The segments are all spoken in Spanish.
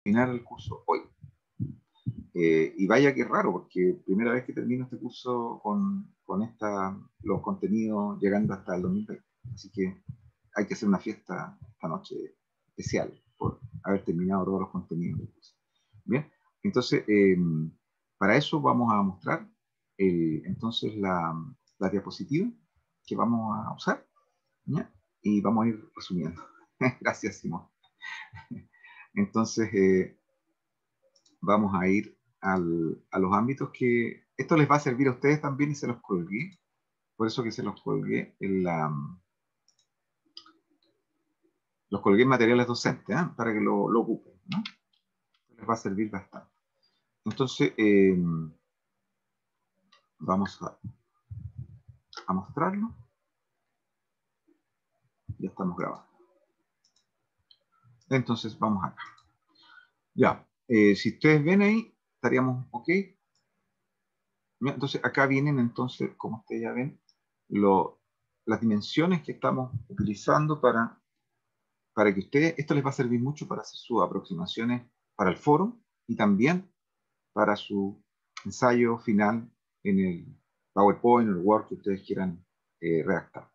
terminar el curso hoy. Y vaya que raro, porque primera vez que termino este curso con los contenidos llegando hasta el 2020. Así que hay que hacer una fiesta esta noche especial por haber terminado todos los contenidos del curso. Bien, entonces, para eso vamos a mostrar entonces la diapositiva que vamos a usar, ¿ya? Y vamos a ir resumiendo. Gracias, Simón. Entonces, vamos a ir a los ámbitos que esto les va a servir a ustedes también y se los colgué. Por eso que se los colgué los colgué en materiales docentes, ¿eh? Para que lo ocupen, ¿no? Les va a servir bastante. Entonces, vamos a mostrarlo. Ya estamos grabando. Entonces, vamos acá. Ya, si ustedes ven ahí, estaríamos ok. Entonces, acá vienen, entonces, como ustedes ya ven, las dimensiones que estamos utilizando para que ustedes, esto les va a servir mucho para hacer sus aproximaciones para el foro y también para su ensayo final en el PowerPoint o el Word que ustedes quieran redactar.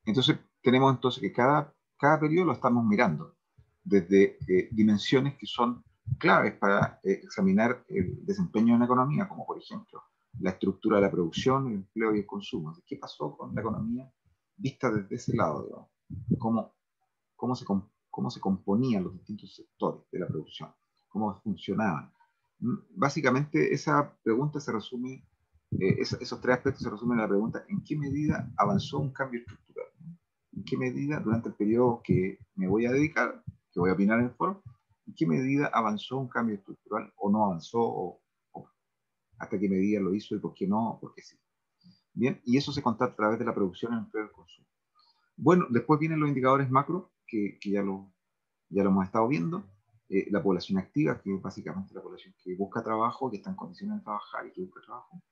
Entonces, tenemos entonces que cada periodo lo estamos mirando desde dimensiones que son claves para examinar el desempeño en la economía, como por ejemplo la estructura de la producción, el empleo y el consumo. ¿Qué pasó con la economía vista desde ese lado? Digamos? Cómo se componían los distintos sectores de la producción, cómo funcionaban. Básicamente esa pregunta se resume, esos tres aspectos se resumen en la pregunta: ¿en qué medida avanzó un cambio estructural? ¿En qué medida durante el periodo que me voy a dedicar, que voy a opinar en el foro, en qué medida avanzó un cambio estructural o no avanzó, o hasta qué medida lo hizo y por qué no, por qué sí? Bien, y eso se constata a través de la producción, el empleo y el consumo. Bueno, después vienen los indicadores macro, que ya lo hemos estado viendo. La población activa, que es básicamente la población que busca trabajo, que está en condiciones de trabajar y que busca trabajo.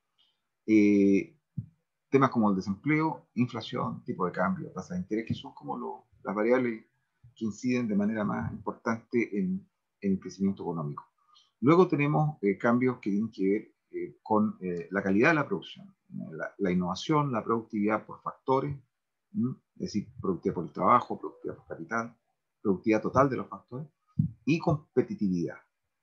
Temas como el desempleo, inflación, tipo de cambio, tasa de interés, que son como las variables que inciden de manera más importante en el crecimiento económico. Luego tenemos cambios que tienen que ver con la calidad de la producción, la innovación, la productividad por factores, es decir, productividad por el trabajo, productividad por capital, productividad total de los factores, y competitividad.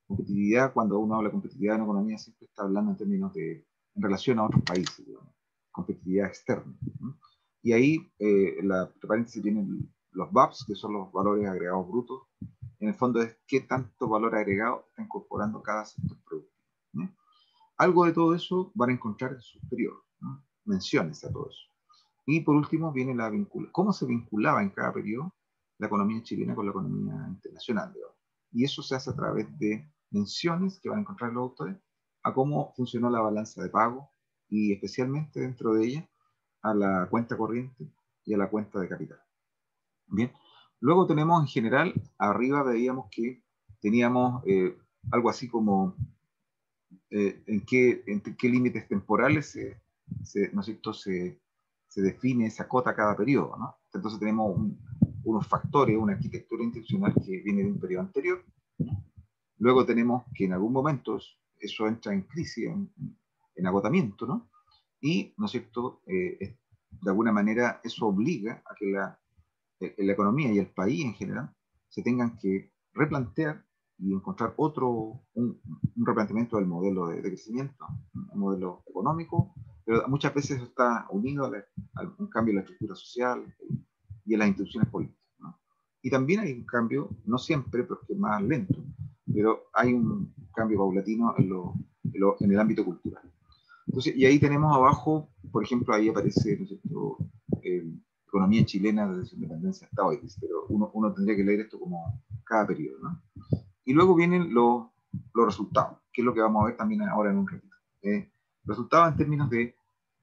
Competitividad, cuando uno habla de competitividad en economía, siempre está hablando en términos de en relación a otros países, digamos, competitividad externa. Y ahí, la paréntesis, tienen los VAPs, que son los valores agregados brutos. En el fondo es qué tanto valor agregado está incorporando cada sector productivo. Algo de todo eso van a encontrar en su superior, menciones a todo eso. Y por último viene la vinculación. ¿Cómo se vinculaba en cada periodo la economía chilena con la economía internacional, digamos? Y eso se hace a través de menciones que van a encontrar los autores a cómo funcionó la balanza de pago y especialmente dentro de ella a la cuenta corriente y a la cuenta de capital. Bien, luego tenemos en general, arriba veíamos que teníamos algo así como en qué límites temporales ¿no es cierto? Se define, se acota cada periodo, ¿no? Entonces tenemos unos factores, una arquitectura institucional que viene de un periodo anterior, ¿no? Luego tenemos que en algún momento eso entra en crisis, en agotamiento, ¿no? Y, ¿no es cierto?, de alguna manera eso obliga a que la economía y el país en general se tengan que replantear y encontrar un replanteamiento del modelo de crecimiento, un modelo económico, pero muchas veces eso está unido a un cambio en la estructura social y en las instituciones políticas, ¿no? Y también hay un cambio, no siempre, porque es más lento, pero hay un cambio paulatino en el ámbito cultural. Entonces, y ahí tenemos abajo, por ejemplo, ahí aparece, ¿no es cierto?, economía chilena desde su independencia hasta hoy, pero uno tendría que leer esto como cada periodo, ¿no? Y luego vienen los resultados, que es lo que vamos a ver también ahora en un ratito. Resultados en términos de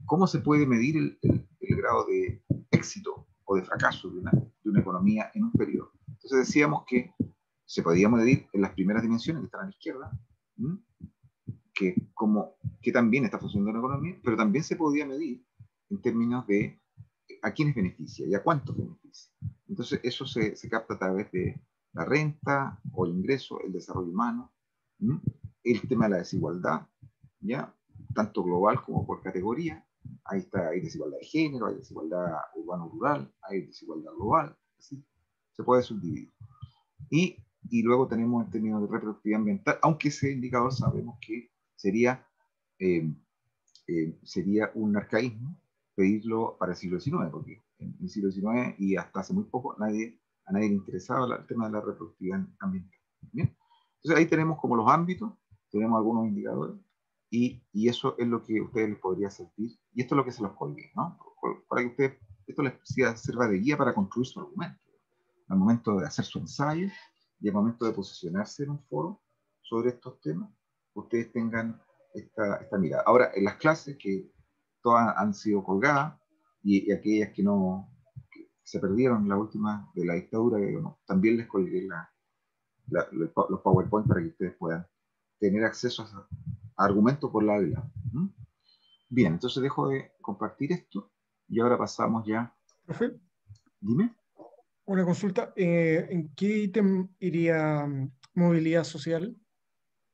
cómo se puede medir el grado de éxito o de fracaso de una economía en un periodo. Entonces decíamos que se podía medir en las primeras dimensiones que están a la izquierda, que también está funcionando la economía, pero también se podía medir en términos de a quiénes beneficia y a cuántos beneficia. Entonces eso se capta a través de la renta o el ingreso, el desarrollo humano, ¿m? El tema de la desigualdad, ¿ya? Tanto global como por categoría. Ahí está, hay desigualdad de género, hay desigualdad urbano-rural, hay desigualdad global, así se puede subdividir. Y luego tenemos el término de reproductividad ambiental, aunque ese indicador sabemos que sería, eh, sería un arcaísmo pedirlo para el siglo XIX, porque en el siglo XIX y hasta hace muy poco a nadie le interesaba el tema de la reproductividad ambiental. ¿Bien? Entonces ahí tenemos como los ámbitos, tenemos algunos indicadores, y eso es lo que a ustedes les podría servir, y esto es lo que se los colgué, ¿no? Para que ustedes, esto les sirva de guía para construir su argumento, al momento de hacer su ensayo y al momento de posicionarse en un foro sobre estos temas, ustedes tengan esta mirada. Ahora, en las clases, que todas han sido colgadas, y aquellas que no que se perdieron, la última de la dictadura, bueno, también les colgué los PowerPoint para que ustedes puedan tener acceso a argumentos por lado y lado. ¿Mm? Bien, entonces dejo de compartir esto y ahora pasamos ya. Profe, Dime. una consulta. ¿En qué ítem iría movilidad social?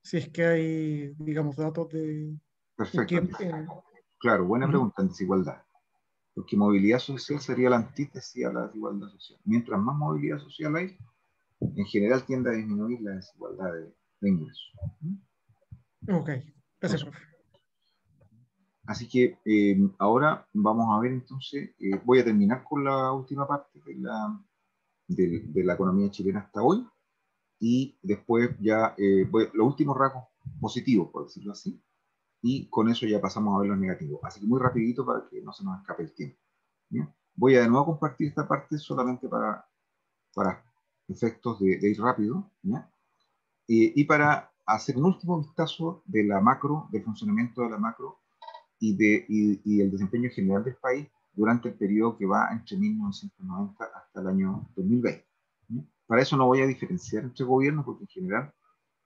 Si es que hay, digamos, datos de... ¿En Perfecto. qué, Claro, buena ujú. pregunta en desigualdad. Porque movilidad social sería la antítesis a la desigualdad social. Mientras más movilidad social hay, en general tiende a disminuir la desigualdad de ingresos. Ok, gracias, Eso. profe. Así que ahora vamos a ver entonces, voy a terminar con la última parte de la economía chilena hasta hoy, y después ya los últimos rasgos positivos, por decirlo así, y con eso ya pasamos a ver los negativos. Así que muy rapidito para que no se nos escape el tiempo. ¿Bien? Voy a de nuevo compartir esta parte solamente para efectos de ir rápido, ¿ya? Y para hacer un último vistazo de la macro, del funcionamiento de la macro y el desempeño general del país durante el periodo que va entre 1990 hasta el año 2020. ¿Sí? Para eso no voy a diferenciar entre gobiernos, porque en general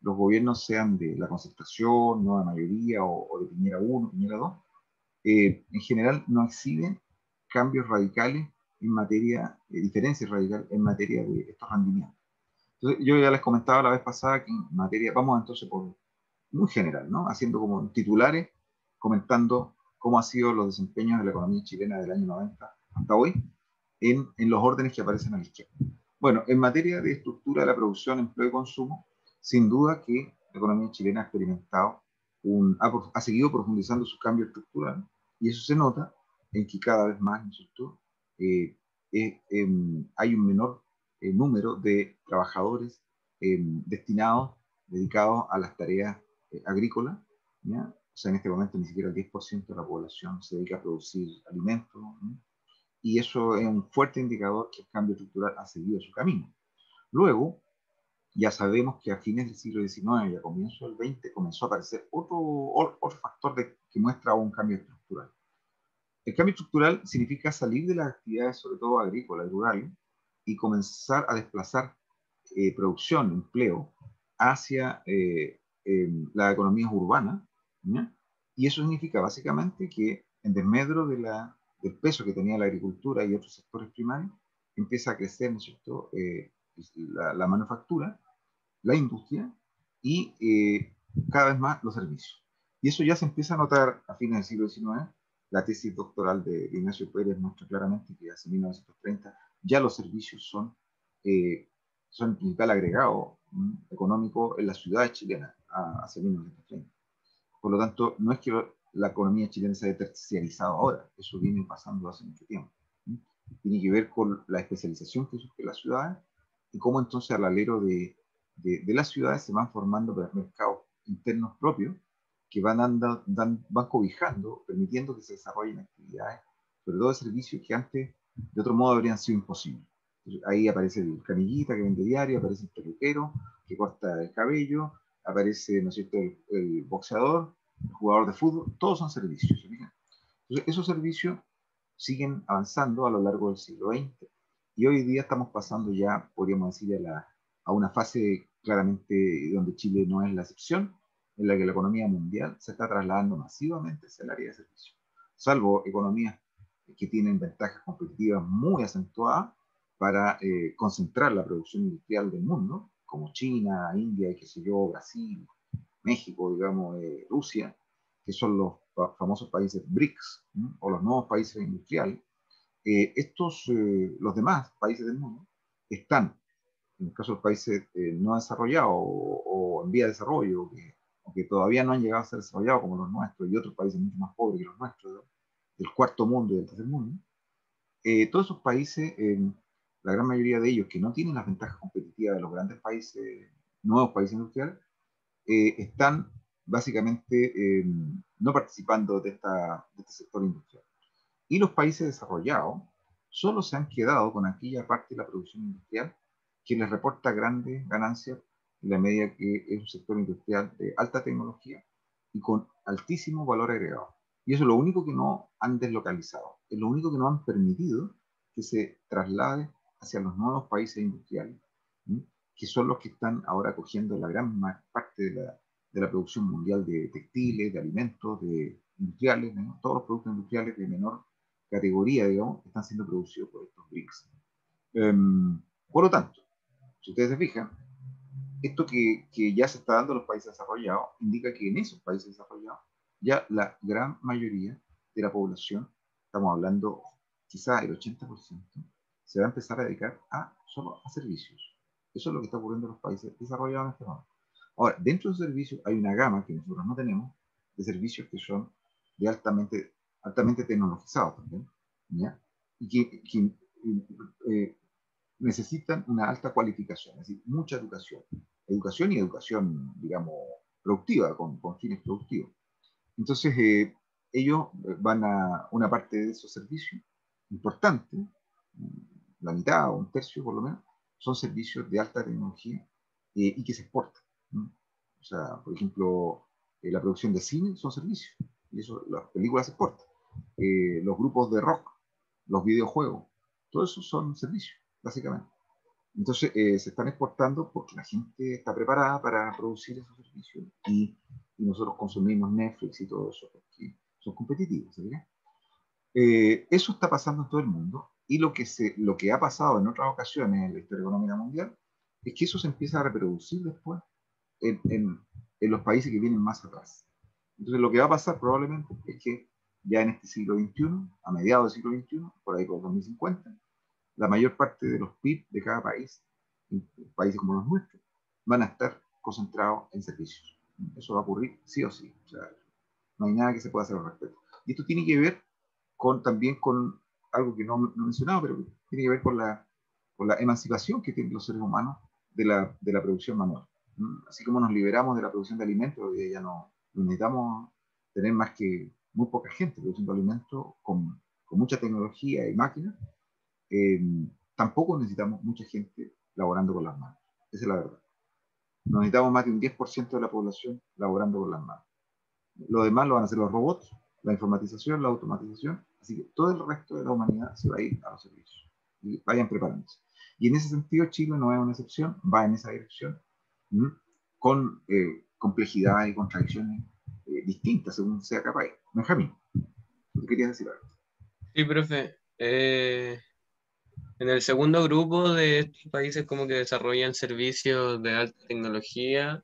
los gobiernos, sean de la concertación, nueva mayoría o de Piñera 1, Piñera 2, en general no exhiben cambios radicales en materia, diferencias radicales en materia de estos rendimientos. Entonces, yo ya les comentaba la vez pasada que en materia, vamos entonces por muy general, ¿no? Haciendo como titulares, comentando cómo han sido los desempeños de la economía chilena del año 90 hasta hoy, en los órdenes que aparecen a la izquierda. Bueno, en materia de estructura de la producción, empleo y consumo, sin duda que la economía chilena ha experimentado, ha seguido profundizando su cambio estructural, y eso se nota en que cada vez más, ¿no es cierto? Hay un menor número de trabajadores destinados, dedicados a las tareas agrícolas, ¿ya? O sea, en este momento ni siquiera el 10% de la población se dedica a producir alimentos, ¿no? Y eso es un fuerte indicador que el cambio estructural ha seguido su camino. Luego, ya sabemos que a fines del siglo XIX y a comienzos del XX comenzó a aparecer otro factor que muestra un cambio estructural. El cambio estructural significa salir de las actividades, sobre todo agrícolas y rurales, y comenzar a desplazar producción, empleo, hacia las economías urbanas, ¿ya? Y eso significa básicamente que en desmedro del peso que tenía la agricultura y otros sectores primarios, empieza a crecer, ¿no es cierto?, la manufactura, la industria y cada vez más los servicios. Y eso ya se empieza a notar a fines del siglo XIX. La tesis doctoral de Ignacio Pérez muestra claramente que hace 1930 ya los servicios son el principal agregado económico en las ciudades chilenas hacia 1930. Por lo tanto, no es que la economía chilena se haya terciarizado ahora, eso viene pasando hace mucho tiempo. Tiene que ver con la especialización que surge en las ciudades y cómo entonces al alero de las ciudades se van formando mercados internos propios que van cobijando, permitiendo que se desarrollen actividades, sobre todo de servicios que antes de otro modo habrían sido imposibles. Entonces, ahí aparece el canillita que vende diario, aparece el peluquero que corta el cabello, aparece, ¿no es cierto?, el boxeador, el jugador de fútbol, todos son servicios. ¿Sí? Entonces, esos servicios siguen avanzando a lo largo del siglo XX, y hoy día estamos pasando ya, podríamos decir, a una fase claramente donde Chile no es la excepción, en la que la economía mundial se está trasladando masivamente hacia el área de servicios, salvo economías que tienen ventajas competitivas muy acentuadas, para concentrar la producción industrial del mundo, como China, India, y qué sé yo, Brasil, México, digamos, Rusia, que son los famosos países BRICS, ¿no? O los nuevos países industriales. Los demás países del mundo están, en el caso de los países no desarrollados o en vía de desarrollo, o que todavía no han llegado a ser desarrollados como los nuestros y otros países mucho más pobres que los nuestros, ¿no? Del cuarto mundo y del tercer mundo, todos esos países, la gran mayoría de ellos que no tienen las ventajas competitivas de los grandes países, nuevos países industriales, están básicamente no participando de este sector industrial. Y los países desarrollados solo se han quedado con aquella parte de la producción industrial que les reporta grandes ganancias en la medida que es un sector industrial de alta tecnología y con altísimo valor agregado. Y eso es lo único que no han deslocalizado, es lo único que no han permitido que se traslade hacia los nuevos países industriales, ¿sí? Que son los que están ahora cogiendo la gran parte de la producción mundial de textiles, de alimentos, de industriales, ¿no? Todos los productos industriales de menor categoría, digamos, están siendo producidos por estos BRICS. Por lo tanto, si ustedes se fijan, esto que ya se está dando en los países desarrollados indica que en esos países desarrollados ya la gran mayoría de la población, estamos hablando quizá el 80%, se va a empezar a dedicar solo a servicios. Eso es lo que está ocurriendo en los países desarrollados en este momento. Ahora, dentro de esos servicios hay una gama que nosotros no tenemos de servicios que son de altamente tecnologizados también, ¿ya? Y que necesitan una alta cualificación, es decir, mucha educación. Educación y educación, digamos, productiva, con fines productivos. Entonces, ellos van a una parte de esos servicios importante, la mitad o un tercio por lo menos, son servicios de alta tecnología y que se exportan, ¿no? O sea, por ejemplo, la producción de cine son servicios, y eso, las películas se exportan. Los grupos de rock, los videojuegos, todo eso son servicios, básicamente. Entonces, se están exportando porque la gente está preparada para producir esos servicios y nosotros consumimos Netflix y todo eso porque son competitivos, ¿sí? Eso está pasando en todo el mundo y lo que ha pasado en otras ocasiones en la historia económica mundial es que eso se empieza a reproducir después en los países que vienen más atrás. Entonces, lo que va a pasar probablemente es que ya en este siglo XXI, a mediados del siglo XXI, por ahí por 2050, la mayor parte de los PIB de cada país, países como los nuestros, van a estar concentrados en servicios. Eso va a ocurrir sí o sí. O sea, no hay nada que se pueda hacer al respecto. Y esto tiene que ver también con algo que no he mencionado, pero tiene que ver con la emancipación que tienen los seres humanos de la producción manual. Así como nos liberamos de la producción de alimentos, ya no necesitamos tener más que muy poca gente produciendo alimentos con mucha tecnología y máquinas. eh, Tampoco necesitamos mucha gente laborando con las manos. Esa es la verdad. No necesitamos más de un 10% de la población laborando con las manos. Lo demás lo van a hacer los robots, la informatización, la automatización. Así que todo el resto de la humanidad se va a ir a los servicios. Y vayan preparándose. Y en ese sentido, Chile no es una excepción, va en esa dirección, ¿m? Con complejidad y contradicciones distintas según sea capaz. Benjamín, ¿tú querías decir algo? Sí, profe. En el segundo grupo de estos países como que desarrollan servicios de alta tecnología,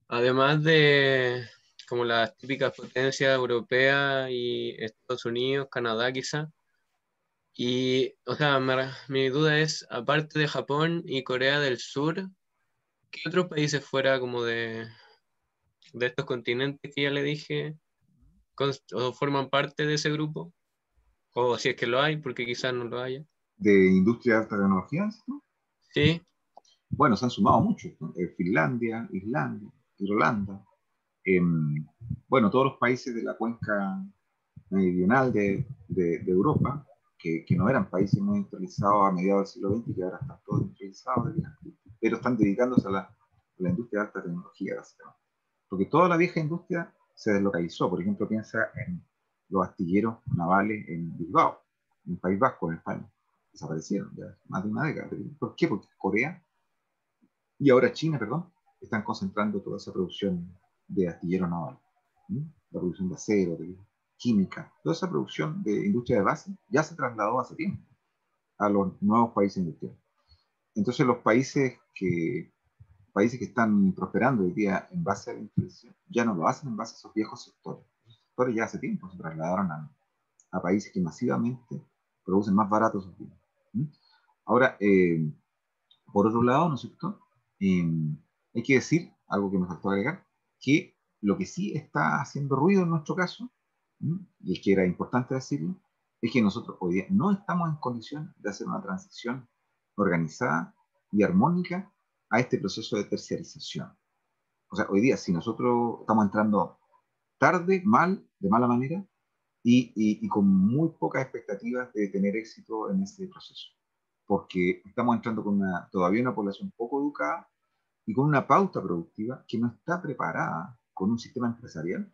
además de como las típicas potencias europeas y Estados Unidos, Canadá quizá. Y, o sea, mi duda es, aparte de Japón y Corea del Sur, ¿qué otros países fuera como de estos continentes que ya le dije, o forman parte de ese grupo? O si es que lo hay, porque quizás no lo haya. De industria de alta tecnología, ¿no? Sí, Bueno, se han sumado muchos, ¿no? Finlandia, Islandia, Irlanda, eh, bueno, todos los países de la cuenca meridional de Europa, que no eran países muy industrializados a mediados del siglo XX, que ahora están todos industrializados, pero están dedicándose a la industria de alta tecnología, básicamente. Porque toda la vieja industria se deslocalizó. Por ejemplo, piensa en los astilleros navales en Bilbao, en el País Vasco, en España. Desaparecieron ya más de una década. ¿Por qué? Porque Corea y ahora China, perdón, están concentrando toda esa producción de astilleros navales. ¿Mm? La producción de acero, de química, toda esa producción de industria de base ya se trasladó hace tiempo. a los nuevos países industriales. Entonces los países que están prosperando hoy día en base a la inflación ya no lo hacen en base a esos viejos sectores. Los sectores ya hace tiempo se trasladaron a países que masivamente producen más baratos sus bienes. Ahora, por otro lado, ¿no es cierto? Hay que decir, algo que me faltó agregar, que lo que sí está haciendo ruido en nuestro caso, y es que era importante decirlo, es que nosotros hoy día no estamos en condición de hacer una transición organizada y armónica a este proceso de terciarización. O sea, hoy día, si nosotros estamos entrando tarde, mal, de mala manera, y con muy pocas expectativas de tener éxito en ese proceso. Porque estamos entrando con todavía una población poco educada y con una pauta productiva que no está preparada con un sistema empresarial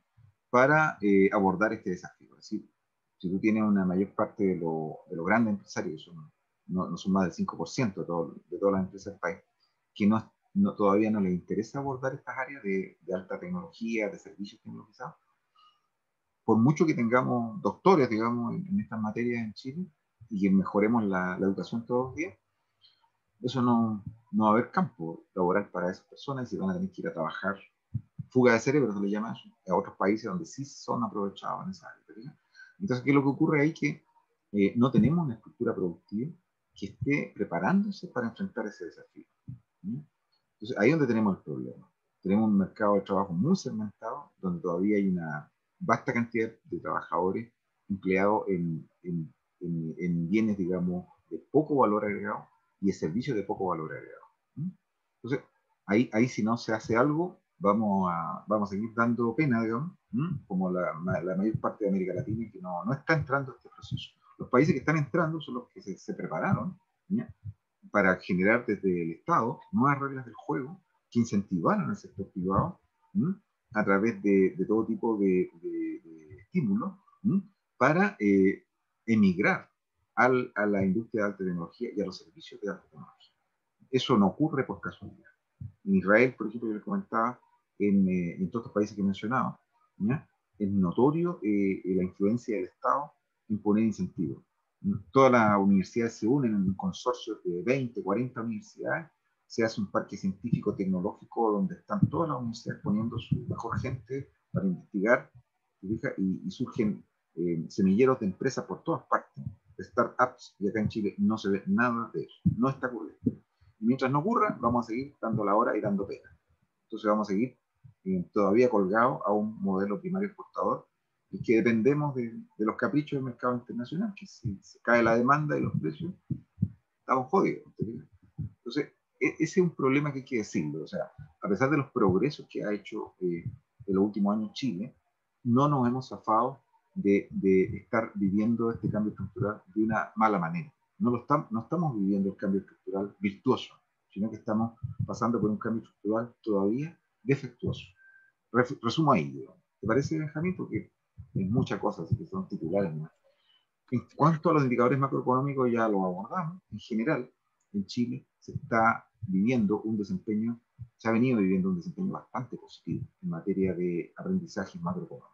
para abordar este desafío. Es decir, si tú tienes una mayor parte de los grandes empresarios, no son más del 5% de todas las empresas del país, que todavía no les interesa abordar estas áreas de alta tecnología, de servicios tecnologizados, por mucho que tengamos doctores, digamos, en estas materias en Chile y que mejoremos la educación todos los días, eso no va a haber campo laboral para esas personas y se van a tener que ir a trabajar, fuga de cerebro se le llama eso, a otros países donde sí son aprovechados en esa área. ¿Verdad? Entonces, ¿qué es lo que ocurre ahí? Que no tenemos una estructura productiva que esté preparándose para enfrentar ese desafío. Entonces, ahí es donde tenemos el problema. Tenemos un mercado de trabajo muy segmentado, donde todavía hay una vasta cantidad de trabajadores empleados en bienes, digamos, de poco valor agregado y de servicios de poco valor agregado. Entonces, ahí si no se hace algo, vamos a seguir dando pena, digamos, como la mayor parte de América Latina que no está entrando a este proceso. Los países que están entrando son los que se prepararon, ¿ya?, para generar desde el Estado nuevas reglas del juego que incentivaran al sector privado, a través de todo tipo de estímulos, para emigrar a la industria de alta tecnología y a los servicios de alta tecnología. Eso no ocurre por casualidad. En Israel, por ejemplo, yo les comentaba, en todos estos países que he mencionado, ¿ya?, es notorio la influencia del Estado en poner incentivos. Todas las universidades se unen en un consorcio de 20, 40 universidades, se hace un parque científico-tecnológico donde están todas las universidades poniendo su mejor gente para investigar, y surgen semilleros de empresas por todas partes, de startups, y acá en Chile no se ve nada de eso, no está ocurriendo. Y mientras no ocurra, vamos a seguir dando la hora y dando pena. Entonces vamos a seguir todavía colgados a un modelo primario exportador y que dependemos de los caprichos del mercado internacional, que si se cae la demanda y los precios, estamos jodidos. Entonces, ese es un problema que hay que decirlo. O sea, a pesar de los progresos que ha hecho en los últimos años Chile, no nos hemos zafado de estar viviendo este cambio estructural de una mala manera. No estamos viviendo el cambio estructural virtuoso, sino que estamos pasando por un cambio estructural todavía defectuoso. Resumo ahí, digo. ¿Te parece, Benjamín? Porque hay muchas cosas que son titulares, ¿no? En cuanto a los indicadores macroeconómicos, ya lo abordamos. En general, en Chile se está viviendo un desempeño, se ha venido viviendo un desempeño bastante positivo en materia de aprendizaje macroeconómico.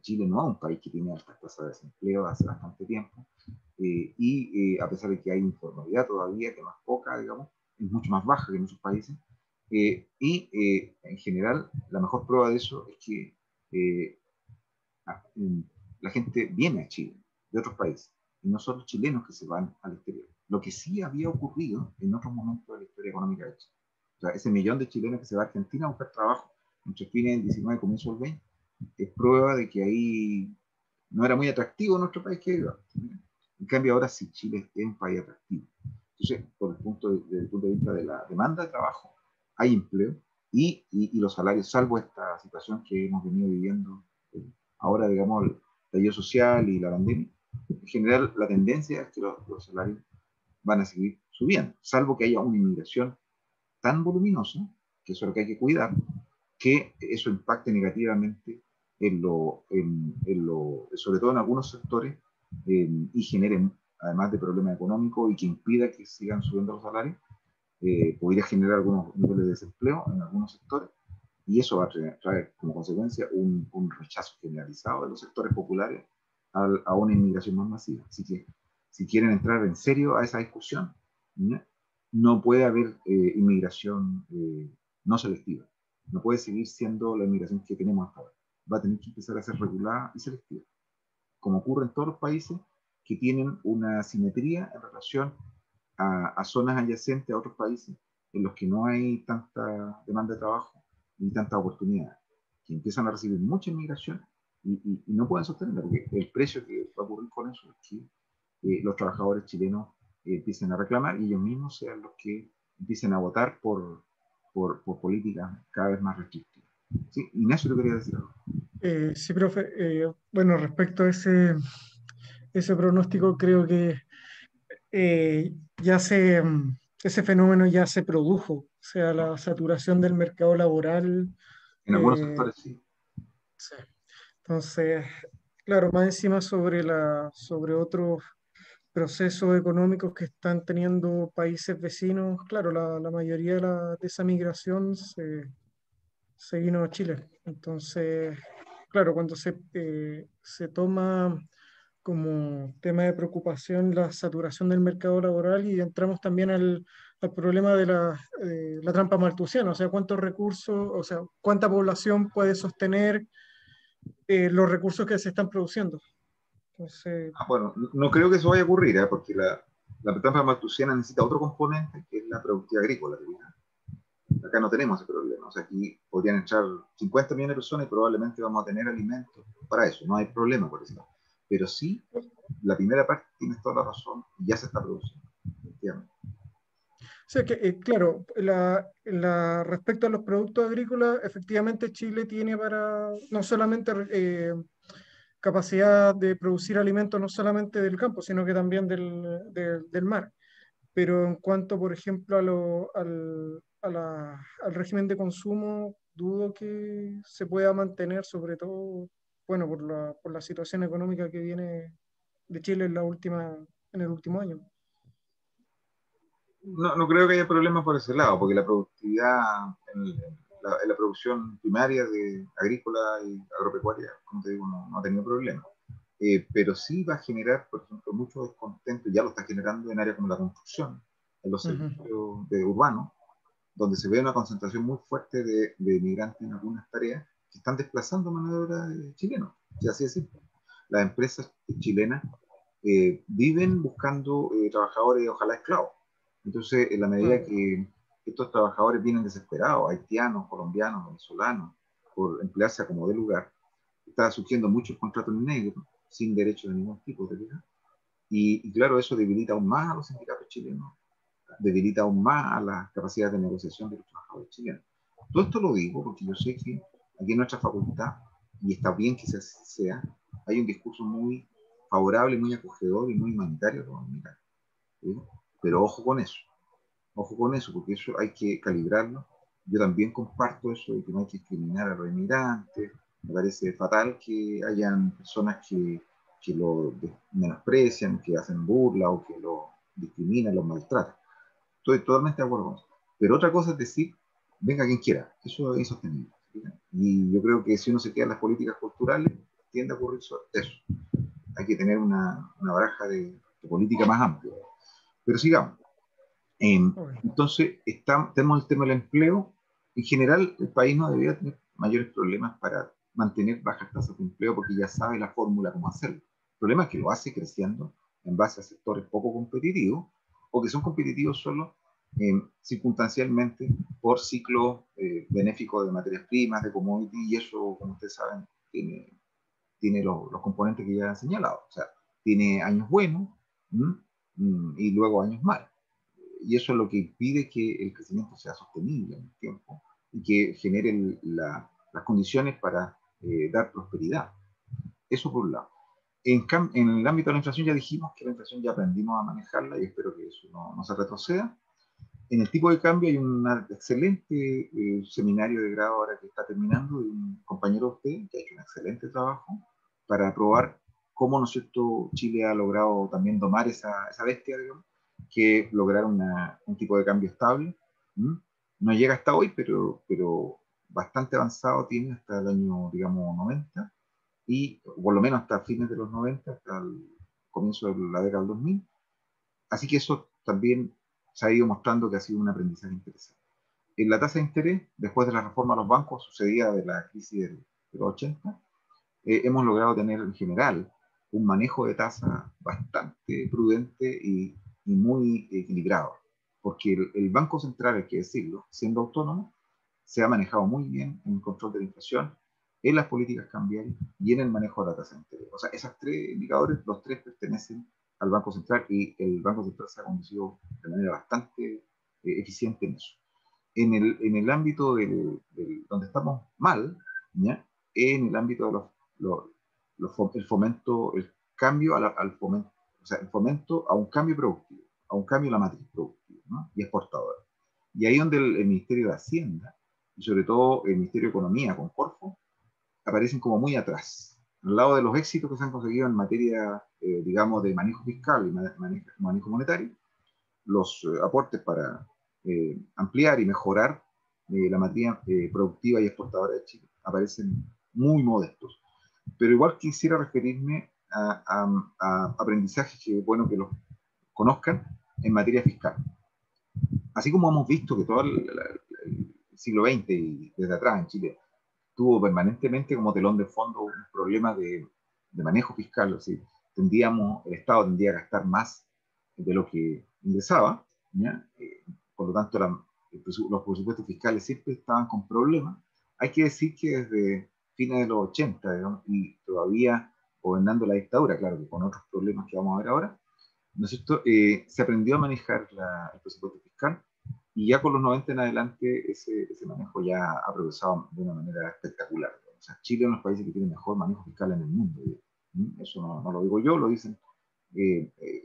Chile no es un país que tiene altas tasas de desempleo hace bastante tiempo, a pesar de que hay informalidad todavía, que no es poca, digamos, es mucho más baja que en muchos países, en general la mejor prueba de eso es que la gente viene a Chile de otros países, y no son los chilenos que se van al exterior. Lo que sí había ocurrido en otros momentos de la historia económica de Chile. O sea, ese millón de chilenos que se va a Argentina a buscar trabajo entre fines del 19 y comienzo del 20, es prueba de que ahí no era muy atractivo nuestro país que iba. En cambio, ahora sí, Chile es un país atractivo. Entonces, desde el punto de vista de la demanda de trabajo, hay empleo y los salarios, salvo esta situación que hemos venido viviendo ahora, digamos, el estallido social y la pandemia, en general la tendencia es que los salarios van a seguir subiendo, salvo que haya una inmigración tan voluminosa, que eso es lo que hay que cuidar, que eso impacte negativamente sobre todo en algunos sectores, y genere, además de problemas económicos y que impida que sigan subiendo los salarios, podría generar algunos niveles de desempleo en algunos sectores, y eso va a traer como consecuencia un rechazo generalizado de los sectores populares a una inmigración más masiva. Así que si quieren entrar en serio a esa discusión, ¿ya? No puede haber inmigración no selectiva. No puede seguir siendo la inmigración que tenemos hasta ahora. Va a tener que empezar a ser regulada y selectiva, como ocurre en todos los países que tienen una simetría en relación a zonas adyacentes a otros países en los que no hay tanta demanda de trabajo ni tanta oportunidad, que empiezan a recibir mucha inmigración y no pueden sostenerla, porque el precio que va a ocurrir con eso es que los trabajadores chilenos empiecen a reclamar y ellos mismos sean los que empiecen a votar por políticas cada vez más restrictivas. ¿Sí? Ignacio, te quería decir algo. Sí, profe. Bueno, respecto a ese pronóstico, creo que eh, ya se, ese fenómeno ya se produjo. O sea, la saturación del mercado laboral. En algunos sectores sí. Sí. Entonces, claro, más encima sobre otros procesos económicos que están teniendo países vecinos, claro, la mayoría de esa migración se vino a Chile. Entonces, claro, cuando se toma como tema de preocupación la saturación del mercado laboral y entramos también al problema de la trampa malthusiana, o sea, cuántos recursos, o sea, cuánta población puede sostener los recursos que se están produciendo. Entonces, Bueno, no creo que eso vaya a ocurrir, porque la trampa malthusiana necesita otro componente, que es la productividad agrícola. Acá no tenemos ese problema. O sea, aquí podrían entrar 50 millones de personas y probablemente vamos a tener alimentos para eso. No hay problema por eso. Pero sí, la primera parte tienes toda la razón y ya se está produciendo. Efectivamente. o sea que, claro, respecto a los productos agrícolas, efectivamente Chile tiene para no solamente capacidad de producir alimentos, no solamente del campo, sino que también del mar. Pero en cuanto, por ejemplo, al régimen de consumo, dudo que se pueda mantener, sobre todo, bueno, por la situación económica que viene de Chile en el último año. No creo que haya problemas por ese lado, porque la productividad en la producción primaria de agrícola y agropecuaria, como te digo, no ha tenido problemas. Pero sí va a generar, por ejemplo, mucho descontento, ya lo está generando en áreas como la construcción, en los Ujú. servicios urbanos, donde se ve una concentración muy fuerte de migrantes en algunas tareas que están desplazando mano de obra de chilenos. Y así es simple. Las empresas chilenas viven buscando trabajadores, ojalá esclavos. Entonces, en la medida Claro. que estos trabajadores vienen desesperados, haitianos, colombianos, venezolanos, por emplearse a como de lugar, está surgiendo muchos contratos negros, sin derechos de ningún tipo, ¿te fijas? Y claro, eso debilita aún más a los sindicatos chilenos, debilita aún más a las capacidades de negociación de los trabajadores chilenos. Todo esto lo digo porque yo sé que aquí en nuestra facultad, y está bien que sea, hay un discurso muy favorable, muy acogedor y muy humanitario. ¿Sí? Pero ojo con eso, porque eso hay que calibrarlo. Yo también comparto eso de que no hay que discriminar a los inmigrantes. Me parece fatal que hayan personas que lo menosprecian, que hacen burla o que lo discriminan, los maltratan. Estoy totalmente de acuerdo con eso. Pero otra cosa es decir, venga quien quiera. Eso es insostenible. ¿Sí? Y yo creo que si uno se queda en las políticas culturales, tiende a ocurrir eso. Hay que tener una baraja de política más amplia. Pero sigamos. Bueno, Entonces, tenemos el tema del empleo. En general, el país no debería tener mayores problemas para mantener bajas tasas de empleo porque ya sabe la fórmula cómo hacerlo. El problema es que lo hace creciendo en base a sectores poco competitivos o que son competitivos solo circunstancialmente por ciclos benéficos de materias primas, de commodity, y eso, como ustedes saben, tiene los componentes que ya he señalado. O sea, tiene años buenos y luego años malos. Y eso es lo que impide que el crecimiento sea sostenible en el tiempo y que genere las condiciones para dar prosperidad. Eso por un lado. En el ámbito de la inflación ya dijimos que la inflación ya aprendimos a manejarla y espero que eso no se retroceda. En el tipo de cambio hay un excelente seminario de grado ahora que está terminando de un compañero de usted que ha hecho un excelente trabajo para probar cómo, ¿no es cierto?, Chile ha logrado también domar esa bestia, digamos, que lograr un tipo de cambio estable. ¿Mm? No llega hasta hoy, pero bastante avanzado tiene hasta el año, digamos, 90 y por lo menos hasta fines de los 90, hasta el comienzo de la década del 2000, Así que eso también se ha ido mostrando que ha sido un aprendizaje interesante. En la tasa de interés, después de la reforma a los bancos sucedida de la crisis de los 80, hemos logrado tener en general un manejo de tasa bastante prudente y muy equilibrado, porque el Banco Central, hay que decirlo, siendo autónomo, se ha manejado muy bien en el control de la inflación, en las políticas cambiarias y en el manejo de la tasa de interés. O sea, esos tres indicadores, los tres pertenecen al Banco Central y el Banco Central se ha conducido de manera bastante eficiente en eso. En el ámbito donde estamos mal, ¿ya? En el ámbito de el fomento, el cambio al fomento, o sea, el fomento a un cambio productivo, a un cambio en la matriz productiva, ¿no? Y exportadora. Y ahí donde el Ministerio de Hacienda, y sobre todo el Ministerio de Economía con Corfo, aparecen como muy atrás, al lado de los éxitos que se han conseguido en materia, digamos, de manejo fiscal y manejo monetario, los aportes para ampliar y mejorar la materia productiva y exportadora de Chile aparecen muy modestos. Pero igual quisiera referirme a aprendizajes que es bueno que los conozcan en materia fiscal. Así como hemos visto que todo el siglo XX y desde atrás en Chile tuvo permanentemente como telón de fondo un problema de manejo fiscal, o sea, el Estado tendía a gastar más de lo que ingresaba, ¿ya? Por lo tanto los presupuestos fiscales siempre estaban con problemas. Hay que decir que desde fines de los 80, digamos, y todavía gobernando la dictadura, claro que con otros problemas que vamos a ver ahora, ¿no es cierto? Se aprendió a manejar el presupuesto fiscal y ya con los 90 en adelante ese manejo ya ha progresado de una manera espectacular. O sea, Chile es uno de los países que tiene mejor manejo fiscal en el mundo. Eso no lo digo yo, lo dicen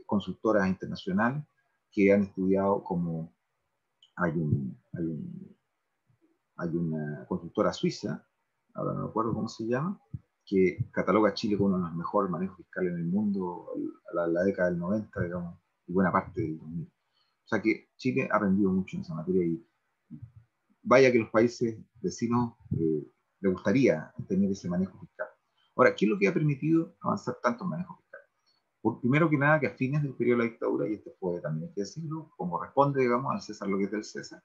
consultoras internacionales que han estudiado como hay, un, hay, un, hay una consultora suiza, ahora no recuerdo cómo se llama, que cataloga a Chile como uno de los mejores manejos fiscales en el mundo a la década del 90, digamos, y buena parte del 2000. O sea que Chile ha aprendido mucho en esa materia y vaya que los países vecinos les gustaría tener ese manejo fiscal. Ahora, ¿qué es lo que ha permitido avanzar tanto en manejo fiscal? Primero que nada, que a fines del periodo de la dictadura, y esto fue también hay que decirlo, como responde, digamos, al César lo que es del César,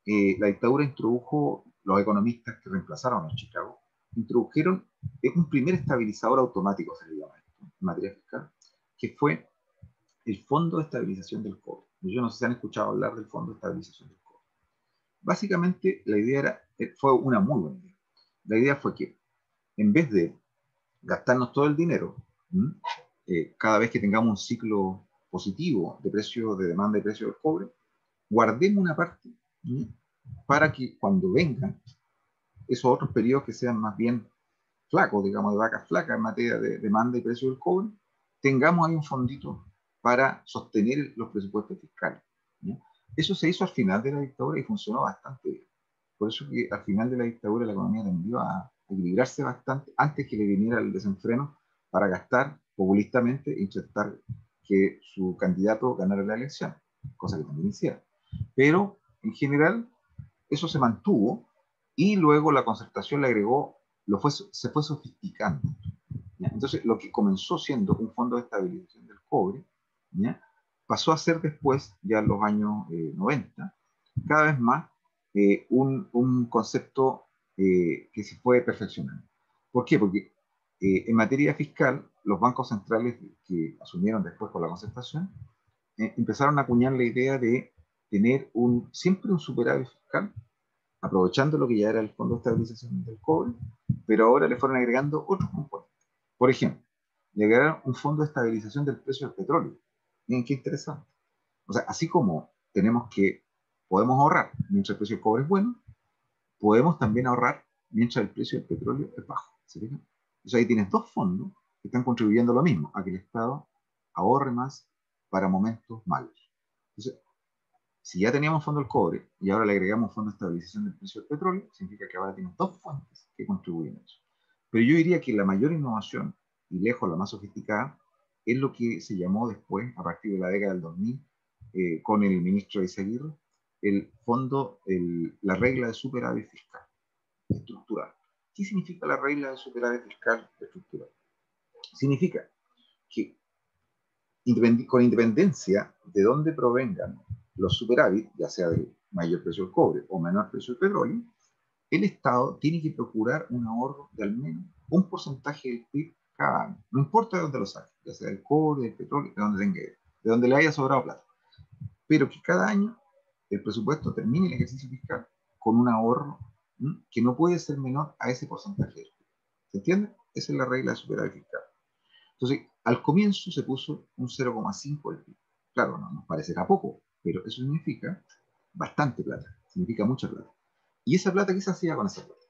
la dictadura introdujo, los economistas que reemplazaron a Chicago, introdujeron un primer estabilizador automático, se le llama esto, en materia fiscal, que fue el Fondo de Estabilización del Cobre. Yo no sé si han escuchado hablar del Fondo de Estabilización del Cobre. Básicamente, la idea fue una muy buena idea. La idea fue que, en vez de gastarnos todo el dinero, cada vez que tengamos un ciclo positivo de precio, de demanda y precio del cobre, guardemos una parte para que cuando vengan esos otros periodos que sean más bien flacos, digamos, de vacas flacas en materia de demanda y precio del cobre, tengamos ahí un fondito para sostener los presupuestos fiscales. ¿Ya? Eso se hizo al final de la dictadura y funcionó bastante bien. Por eso que al final de la dictadura la economía tendió a equilibrarse bastante antes que le viniera el desenfreno para gastar populistamente e intentar que su candidato ganara la elección, cosa que también hicieron. Pero en general eso se mantuvo y luego la concertación le agregó, se fue sofisticando. ¿Ya? Entonces, lo que comenzó siendo un fondo de estabilización del cobre, ¿ya? Pasó a ser después, ya en los años 90, cada vez más un concepto que se fue perfeccionando. ¿Por qué? Porque en materia fiscal, los bancos centrales que asumieron después con la concertación, empezaron a acuñar la idea de tener siempre un superávit fiscal, aprovechando lo que ya era el Fondo de Estabilización del Cobre, pero ahora le fueron agregando otros componentes. Por ejemplo, le agregaron un fondo de estabilización del precio del petróleo. Miren qué interesante. O sea, así como podemos ahorrar mientras el precio del cobre es bueno, podemos también ahorrar mientras el precio del petróleo es bajo. ¿Se fijan? Entonces ahí tienes dos fondos que están contribuyendo a lo mismo, a que el Estado ahorre más para momentos malos. Entonces, si ya teníamos fondo del cobre y ahora le agregamos fondo de estabilización del precio del petróleo, significa que ahora tenemos dos fuentes que contribuyen a eso. Pero yo diría que la mayor innovación, y lejos la más sofisticada, es lo que se llamó después, a partir de la década del 2000, con el ministro Eizaguirre, la regla de superávit fiscal estructural. ¿Qué significa la regla de superávit fiscal estructural? Significa que con independencia de dónde provengan los superávit, ya sea de mayor precio del cobre o menor precio del petróleo, el Estado tiene que procurar un ahorro de al menos un porcentaje del PIB cada año. No importa de dónde lo saque, ya sea del cobre, del petróleo, de donde le haya sobrado plata. Pero que cada año el presupuesto termine el ejercicio fiscal con un ahorro que no puede ser menor a ese porcentaje. ¿Se entiende? Esa es la regla de superávit fiscal. Entonces, al comienzo se puso un 0,5 del PIB. Claro, no nos parecerá poco, pero eso significa bastante plata, significa mucha plata. ¿Y esa plata qué se hacía con esa plata?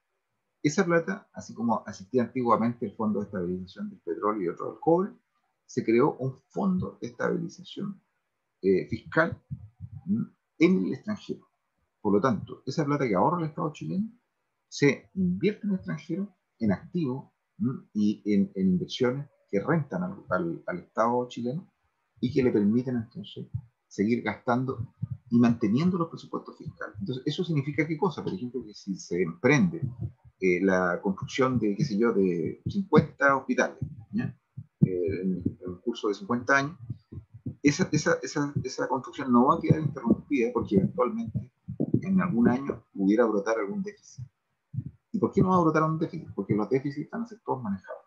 Esa plata, así como existía antiguamente el Fondo de Estabilización del Petróleo y otro del Cobre, se creó un Fondo de Estabilización Fiscal en el extranjero. Por lo tanto, esa plata que ahorra el Estado chileno se invierte en el extranjero, en activos y en inversiones que rentan al Estado chileno y que le permiten entonces seguir gastando y manteniendo los presupuestos fiscales. Entonces, ¿eso significa qué cosa? Por ejemplo, que si se emprende la construcción de, qué sé yo, de 50 hospitales, ¿ya? En el curso de 50 años, esa construcción no va a quedar interrumpida porque eventualmente en algún año pudiera brotar algún déficit. ¿Y por qué no va a brotar un déficit? Porque los déficits están a ser todos manejados.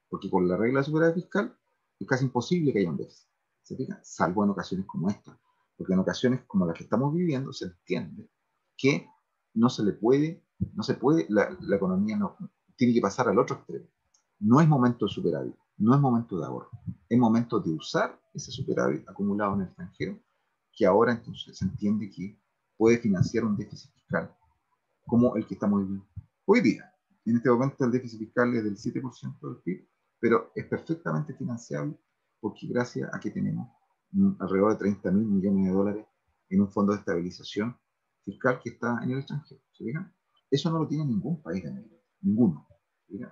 Porque con la regla de superávit fiscal es casi imposible que haya un déficit. ¿Se fija? Salvo en ocasiones como esta. Porque en ocasiones como las que estamos viviendo se entiende que no se puede, la economía no tiene que pasar al otro extremo. No es momento de superávit, no es momento de ahorro. Es momento de usar ese superávit acumulado en el extranjero, que ahora entonces se entiende que puede financiar un déficit fiscal como el que estamos viviendo hoy día. En este momento el déficit fiscal es del 7% del PIB, pero es perfectamente financiable porque gracias a que tenemos alrededor de 30.000 millones de dólares en un fondo de estabilización fiscal que está en el extranjero. ¿Se fijan? Eso no lo tiene ningún país de América, ninguno.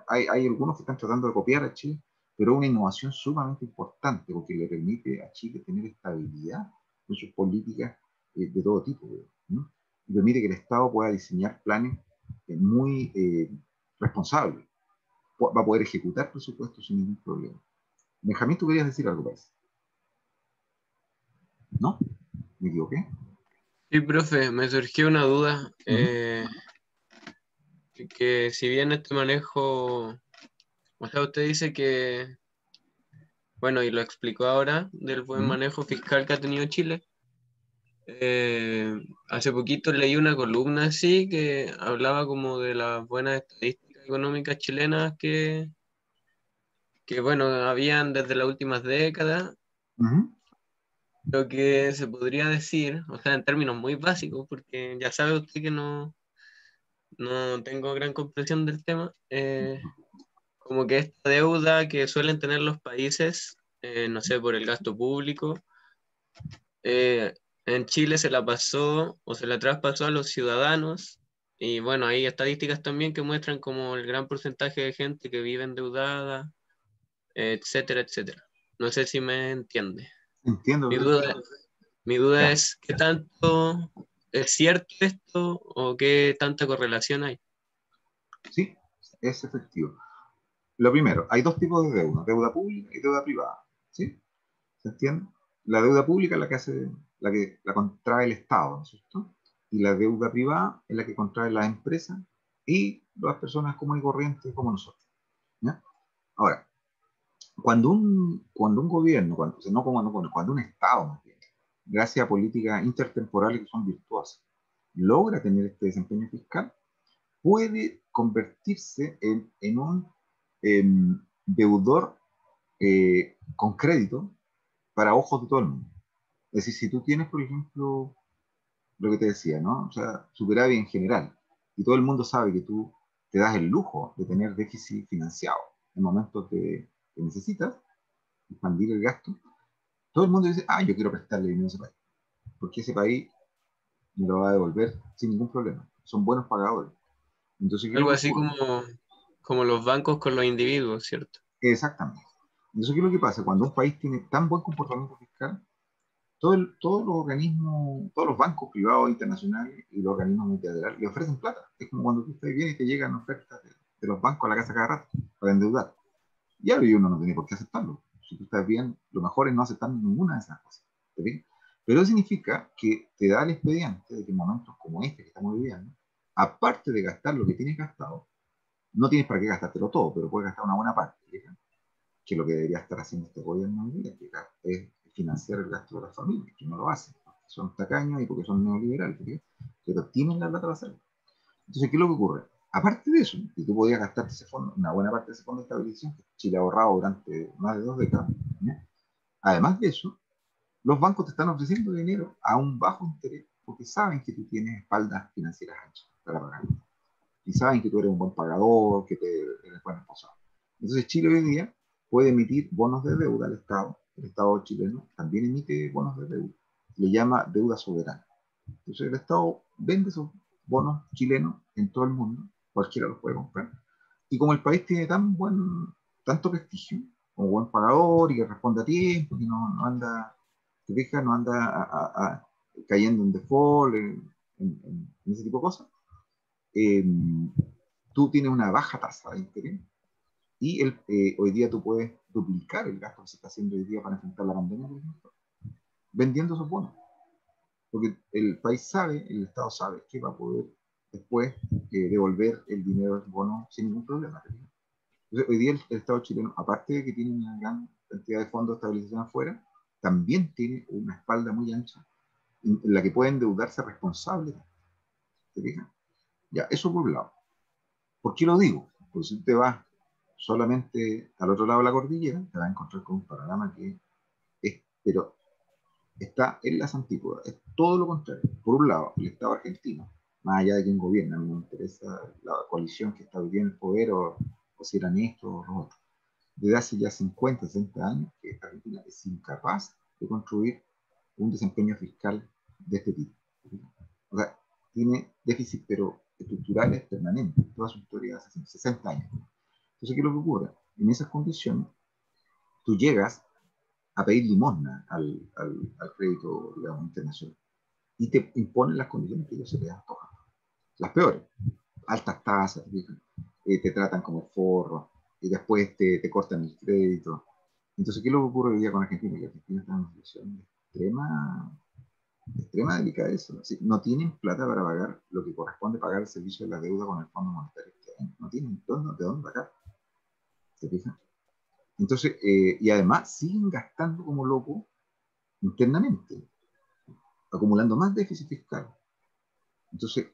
Hay algunos que están tratando de copiar a Chile, pero es una innovación sumamente importante porque le permite a Chile tener estabilidad en sus políticas de todo tipo. ¿no? Y permite que el Estado pueda diseñar planes muy responsables. Va a poder ejecutar presupuestos sin ningún problema. Benjamín, ¿tú querías decir algo, parece? ¿No? ¿Me equivoqué? Sí, profe, me surgió una duda. Que si bien este manejo, o sea, usted dice que, bueno, y lo explicó ahora, del buen manejo fiscal que ha tenido Chile. Hace poquito leí una columna así que hablaba como de las buenas estadísticas económicas chilenas que bueno, habían desde las últimas décadas. Lo que se podría decir, o sea, en términos muy básicos, porque ya sabe usted que no tengo gran comprensión del tema, como que esta deuda que suelen tener los países, no sé, por el gasto público, en Chile se la pasó o se la traspasó a los ciudadanos. Y bueno, hay estadísticas también que muestran como el gran porcentaje de gente que vive endeudada, etcétera, etcétera. No sé si me entiende. Entiendo, Mi perfecto. duda, mi duda Ya. es, ¿qué tanto es cierto esto o qué tanta correlación hay? Sí, es efectivo. Lo primero, hay dos tipos de deuda pública y deuda privada. ¿Sí? ¿Se entiende? La deuda pública es la que hace, la contrae el Estado, ¿no es cierto? Y la deuda privada es la que contrae las empresas y las personas comunes y corrientes como nosotros. ¿ya? Ahora, cuando un gobierno, cuando un Estado, más bien, gracias a políticas intertemporales que son virtuosas, logra tener este desempeño fiscal, puede convertirse en un deudor con crédito para ojos de todo el mundo. Es decir, si tú tienes, por ejemplo, lo que te decía, ¿no? O sea, superávit en general, y todo el mundo sabe que tú te das el lujo de tener déficit financiado en momentos que necesitas expandir el gasto, todo el mundo dice, ah, yo quiero prestarle dinero a ese país, porque ese país me lo va a devolver sin ningún problema. Son buenos pagadores. Entonces, ¿qué es lo Algo que así ocurre? como los bancos con los individuos, ¿cierto? Exactamente. Entonces, ¿qué es lo que pasa? Cuando un país tiene tan buen comportamiento fiscal, todos los organismos, todos los bancos privados internacionales y los organismos multilaterales le ofrecen plata. Es como cuando tú estás bien y te llegan ofertas de los bancos a la casa cada rato para endeudar. Y ahora uno no tiene por qué aceptarlo. Si tú estás bien, lo mejor es no aceptar ninguna de esas cosas. ¿Está bien? Pero eso significa que te da el expediente de que en momentos como este que estamos viviendo, aparte de gastar lo que tienes gastado, no tienes para qué gastártelo todo, pero puedes gastar una buena parte, ¿verdad? Que es lo que debería estar haciendo este gobierno hoy día, que es financiar el gasto de las familias, que no lo hacen, porque son tacaños y porque son neoliberales, ¿verdad? Pero tienen la plata para hacerlo. Entonces, ¿qué es lo que ocurre? Aparte de eso, que tú podías gastarte ese fondo, una buena parte de ese fondo de estabilización, que Chile ha ahorrado durante más de 2 décadas, ¿ya? Además de eso, los bancos te están ofreciendo dinero a un bajo interés porque saben que tú tienes espaldas financieras anchas para pagar. Y saben que tú eres un buen pagador, que eres buen responsable. Entonces Chile hoy día puede emitir bonos de deuda al Estado. El Estado chileno también emite bonos de deuda. Le llama deuda soberana. Entonces el Estado vende esos bonos chilenos en todo el mundo. Cualquiera los puede comprar. Y como el país tiene tanto prestigio, como buen pagador y que responde a tiempo, que no anda, te fijas, no anda cayendo en default, en ese tipo de cosas, eh, tú tienes una baja tasa de interés y hoy día tú puedes duplicar el gasto que se está haciendo hoy día para enfrentar la pandemia, por ejemplo, vendiendo esos bonos. Porque el país sabe, el Estado sabe que va a poder después devolver el dinero del bono sin ningún problema. Entonces, hoy día el Estado chileno, aparte de que tiene una gran cantidad de fondos de estabilización afuera, también tiene una espalda muy ancha en la que puede endeudarse responsable. ¿Te fijas? Ya, eso por un lado. ¿Por qué lo digo? Porque si te vas solamente al otro lado de la cordillera, te vas a encontrar con un panorama que pero está en las antípodas, es todo lo contrario. Por un lado, el Estado argentino, más allá de quién gobierna, a mí no me interesa la coalición que está viviendo el poder o si eran estos o los otros. Desde hace ya 50, 60 años que Argentina es incapaz de construir un desempeño fiscal de este tipo. O sea, tiene déficit, pero estructurales permanentes, toda su historia hace 60 años. Entonces, ¿qué es lo que ocurre? En esas condiciones, tú llegas a pedir limosna al crédito, digamos, internacional y te imponen las condiciones que ellos se les antojan. Las peores, altas tasas, te tratan como forro y después te cortan el crédito. Entonces, ¿qué es lo que ocurre hoy día con Argentina? Que Argentina está en una situación de extrema delicadeza. ¿Sí? No tienen plata para pagar lo que corresponde pagar el servicio de la deuda con el Fondo Monetario. No tienen de dónde pagar. ¿Se fijan? Entonces, y además siguen gastando como loco internamente, acumulando más déficit fiscal. Entonces,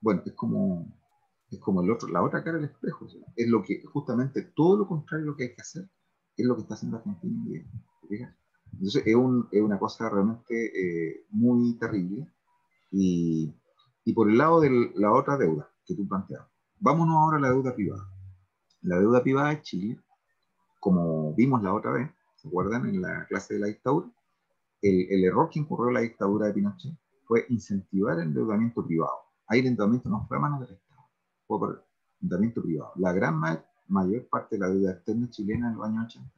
bueno, es como la otra cara del espejo. O sea, es lo que, justamente todo lo contrario de lo que hay que hacer, es lo que está haciendo Argentina hoy día. ¿Fijas? Entonces, es una cosa realmente muy terrible. Y por el lado de la otra deuda que tú planteabas, vámonos ahora a la deuda privada. La deuda privada de Chile, como vimos la otra vez, ¿se acuerdan en la clase de la dictadura? El error que incurrió la dictadura de Pinochet fue incentivar el endeudamiento privado. Ahí el endeudamiento no fue a manos del Estado, fue por endeudamiento privado. La mayor parte de la deuda externa chilena en los años 80,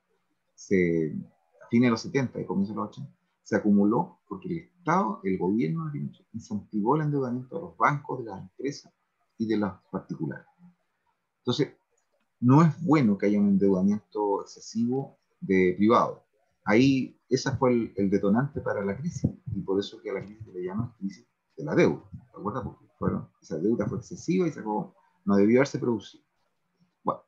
a fines de los 70 y comienzos de los 80, se acumuló porque el Estado, el gobierno de Pinochet, incentivó el endeudamiento de los bancos, de las empresas y de los particulares. Entonces, no es bueno que haya un endeudamiento excesivo de privado. Ahí, esa fue el detonante para la crisis, y por eso que a la crisis le llaman crisis de la deuda. ¿Te acuerdas? Porque esa deuda fue excesiva y no debió haberse producido. Bueno,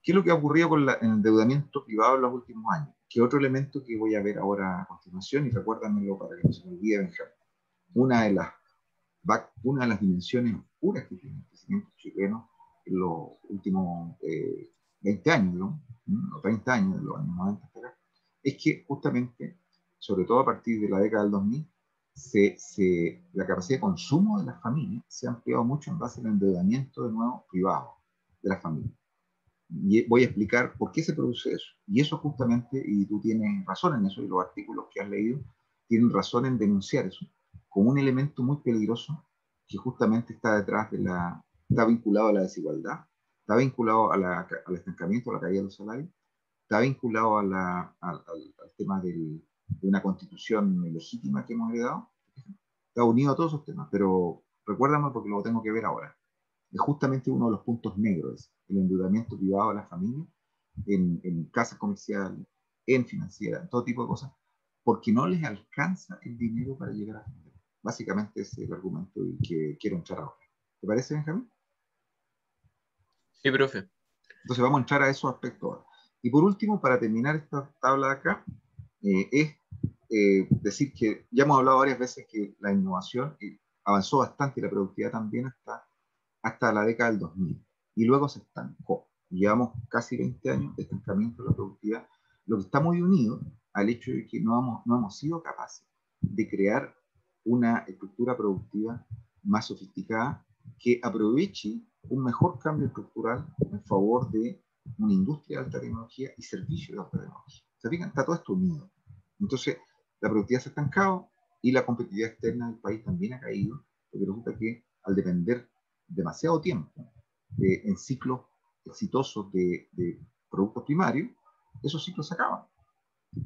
¿qué es lo que ha ocurrido con el endeudamiento privado en los últimos años? ¿Qué otro elemento que voy a ver ahora a continuación? Y recuérdamelo para que no se me olvide, Benjamín. Una de las, una de las dimensiones puras que tiene el crecimiento chileno en los últimos 20 años, ¿no? O 30 años, de los años 90 hasta acá, es que justamente, sobre todo a partir de la década del 2000, la capacidad de consumo de las familias se ha ampliado mucho en base al endeudamiento de nuevo privado de las familias. Y voy a explicar por qué se produce eso. Y eso justamente, y tú tienes razón en eso, y los artículos que has leído tienen razón en denunciar eso, como un elemento muy peligroso que justamente está detrás está vinculado a la desigualdad, está vinculado al estancamiento, a la caída de los salarios, está vinculado al tema de una constitución legítima que hemos heredado, está unido a todos esos temas, pero recuérdame porque lo tengo que ver ahora. Es justamente uno de los puntos negros, el endeudamiento privado de la familia en casas comerciales, en financiera, en todo tipo de cosas, porque no les alcanza el dinero para llegar a fin de mes. Básicamente ese es el argumento que quiero entrar ahora. ¿Te parece, Benjamín? Sí, profe. Entonces vamos a entrar a esos aspectos ahora. Y por último, para terminar esta tabla de acá, es decir que ya hemos hablado varias veces que la innovación avanzó bastante y la productividad también hasta la década del 2000. Y luego se estancó. Llevamos casi 20 años de estancamiento de la productividad, lo que está muy unido al hecho de que no hemos sido capaces de crear una estructura productiva más sofisticada que aproveche un mejor cambio estructural en favor de una industria de alta tecnología y servicios de alta tecnología. ¿Se fijan? Está todo esto unido. Entonces, la productividad se ha estancado y la competitividad externa del país también ha caído, porque resulta que al depender demasiado tiempo en ciclos exitosos de productos primarios, esos ciclos se acaban.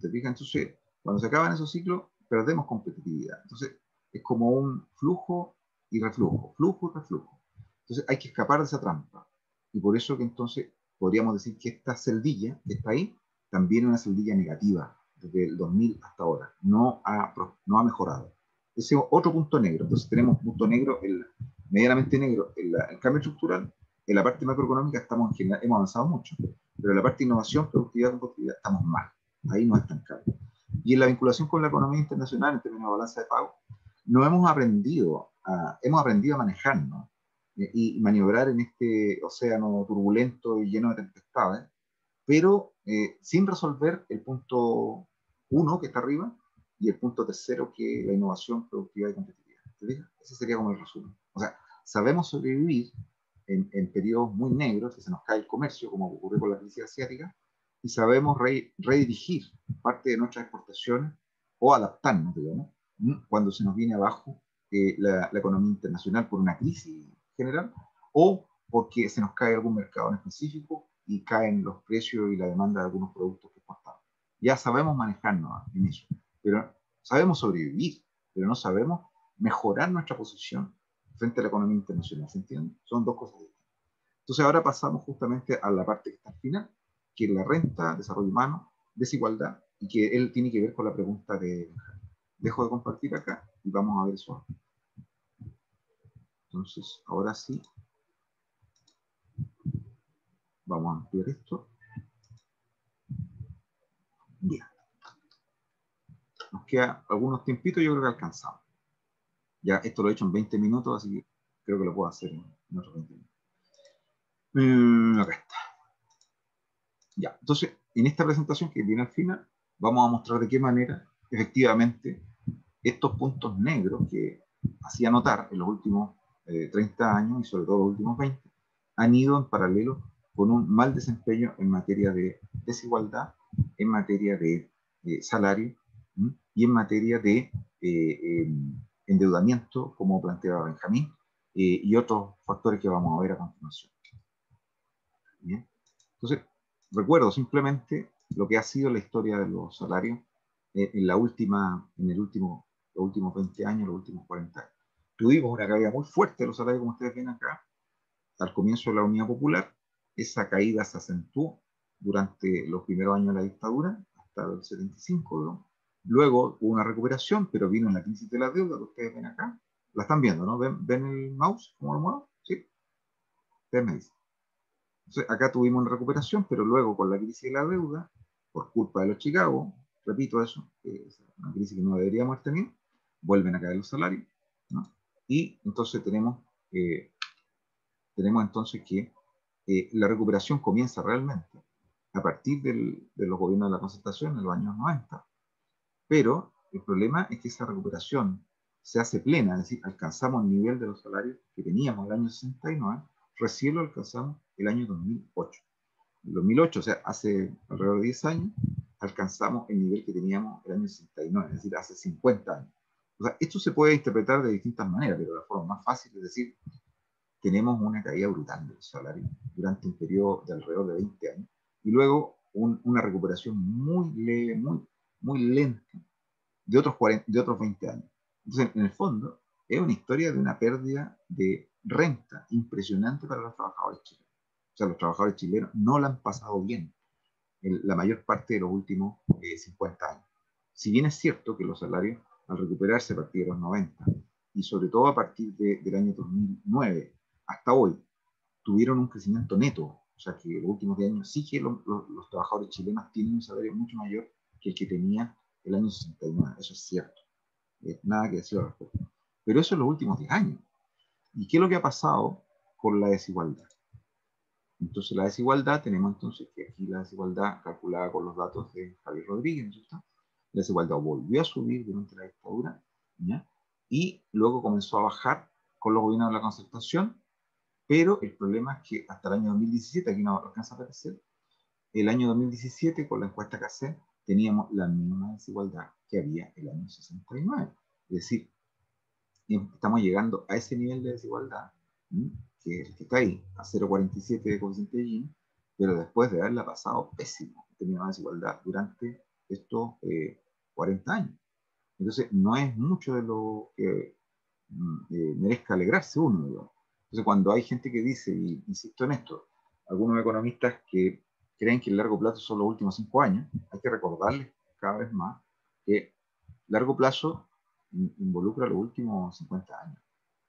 ¿Te fijas? Entonces, cuando se acaban esos ciclos, perdemos competitividad. Entonces, es como un flujo y reflujo, flujo y reflujo. Entonces, hay que escapar de esa trampa. Y por eso que entonces podríamos decir que esta celdilla que está ahí, también es una celdilla negativa desde el 2000 hasta ahora. No ha mejorado. Ese es otro punto negro. Entonces, tenemos punto negro, medianamente negro, el cambio estructural. En la parte macroeconómica hemos avanzado mucho, pero en la parte de innovación, productividad, competitividad, estamos mal. Ahí nos estancamos. Y en la vinculación con la economía internacional, en términos de balanza de pago, no hemos aprendido a manejarnos y maniobrar en este océano turbulento y lleno de tempestades, pero sin resolver el punto 1 que está arriba y el punto tercero que es la innovación, productividad y competitividad. Ese sería como el resumen. O sea, sabemos sobrevivir en periodos muy negros, que se nos cae el comercio, como ocurrió con la crisis asiática, y sabemos redirigir parte de nuestras exportaciones o adaptarnos, digamos, cuando se nos viene abajo la economía internacional por una crisis general o porque se nos cae algún mercado en específico y caen los precios y la demanda de algunos productos que exportamos. Ya sabemos manejarnos en eso, pero sabemos sobrevivir, pero no sabemos mejorar nuestra posición frente a la economía internacional, ¿se entiende? Son dos cosas distintas. Entonces ahora pasamos justamente a la parte que está al final, que es la renta, desarrollo humano, desigualdad, y que él tiene que ver con la pregunta de Benjamín. Dejo de compartir acá y vamos a ver eso. Entonces, ahora sí, vamos a ampliar esto. Bien. Nos queda algunos tiempitos, yo creo que alcanzamos. Ya esto lo he hecho en 20 minutos, así que creo que lo puedo hacer en otros 20 minutos. Acá está. Ya, entonces, en esta presentación que viene al final, vamos a mostrar de qué manera, efectivamente, estos puntos negros que hacía notar en los últimos 30 años y sobre todo los últimos 20, han ido en paralelo con un mal desempeño en materia de desigualdad, en materia de salario y en materia de endeudamiento, como planteaba Benjamín, y otros factores que vamos a ver a continuación. Bien. Entonces, recuerdo simplemente lo que ha sido la historia de los salarios los últimos 20 años, los últimos 40 años. Tuvimos una caída muy fuerte de los salarios, como ustedes ven acá, al comienzo de la Unidad Popular. Esa caída se acentuó durante los primeros años de la dictadura, hasta el 75, ¿no? Luego hubo una recuperación, pero vino en la crisis de la deuda, que ustedes ven acá. La están viendo, ¿no? ¿Ven el mouse? ¿Cómo lo muevo? Sí. Ustedes me dicen. Entonces, acá tuvimos una recuperación, pero luego con la crisis de la deuda, por culpa de los Chicago, repito eso, es una crisis que no deberíamos tener, vuelven a caer los salarios, ¿no? Y entonces tenemos entonces que la recuperación comienza realmente a partir de los gobiernos de la concertación en los años 90. Pero el problema es que esa recuperación se hace plena, es decir, alcanzamos el nivel de los salarios que teníamos el año 69, recién lo alcanzamos el año 2008. En 2008, o sea, hace alrededor de 10 años, alcanzamos el nivel que teníamos el año 69, es decir, hace 50 años. O sea, esto se puede interpretar de distintas maneras, pero la forma más fácil es decir, tenemos una caída brutal de los salarios durante un periodo de alrededor de 20 años y luego una recuperación muy leve, muy lenta de otros 20 años. Entonces, en el fondo, es una historia de una pérdida de renta impresionante para los trabajadores chilenos. O sea, los trabajadores chilenos no la han pasado bien. la mayor parte de los últimos 50 años. Si bien es cierto que los salarios, al recuperarse a partir de los 90, y sobre todo a partir del año 2009 hasta hoy, tuvieron un crecimiento neto, o sea que los últimos 10 años sí que los trabajadores chilenos tienen un salario mucho mayor que el que tenía el año 69, eso es cierto, nada que decir al respecto. Pero eso en los últimos 10 años. ¿Y qué es lo que ha pasado con la desigualdad? Entonces la desigualdad, tenemos entonces que aquí la desigualdad calculada con los datos de Javier Rodríguez, ¿no es cierto? La desigualdad volvió a subir durante la dictadura, ¿ya? Y luego comenzó a bajar con los gobiernos de la concertación, pero el problema es que hasta el año 2017, aquí no alcanza a aparecer, el año 2017, con la encuesta que hace, teníamos la misma desigualdad que había el año 69. Es decir, estamos llegando a ese nivel de desigualdad, que está ahí, a 0,47 de coeficiente de Gini, pero después de haberla pasado pésimo, tenido una desigualdad durante estos 40 años. Entonces, no es mucho de lo que merezca alegrarse uno, digamos. Entonces, cuando hay gente que dice, y insisto en esto, algunos economistas que creen que el largo plazo son los últimos 5 años, hay que recordarles cada vez más que largo plazo involucra los últimos 50 años.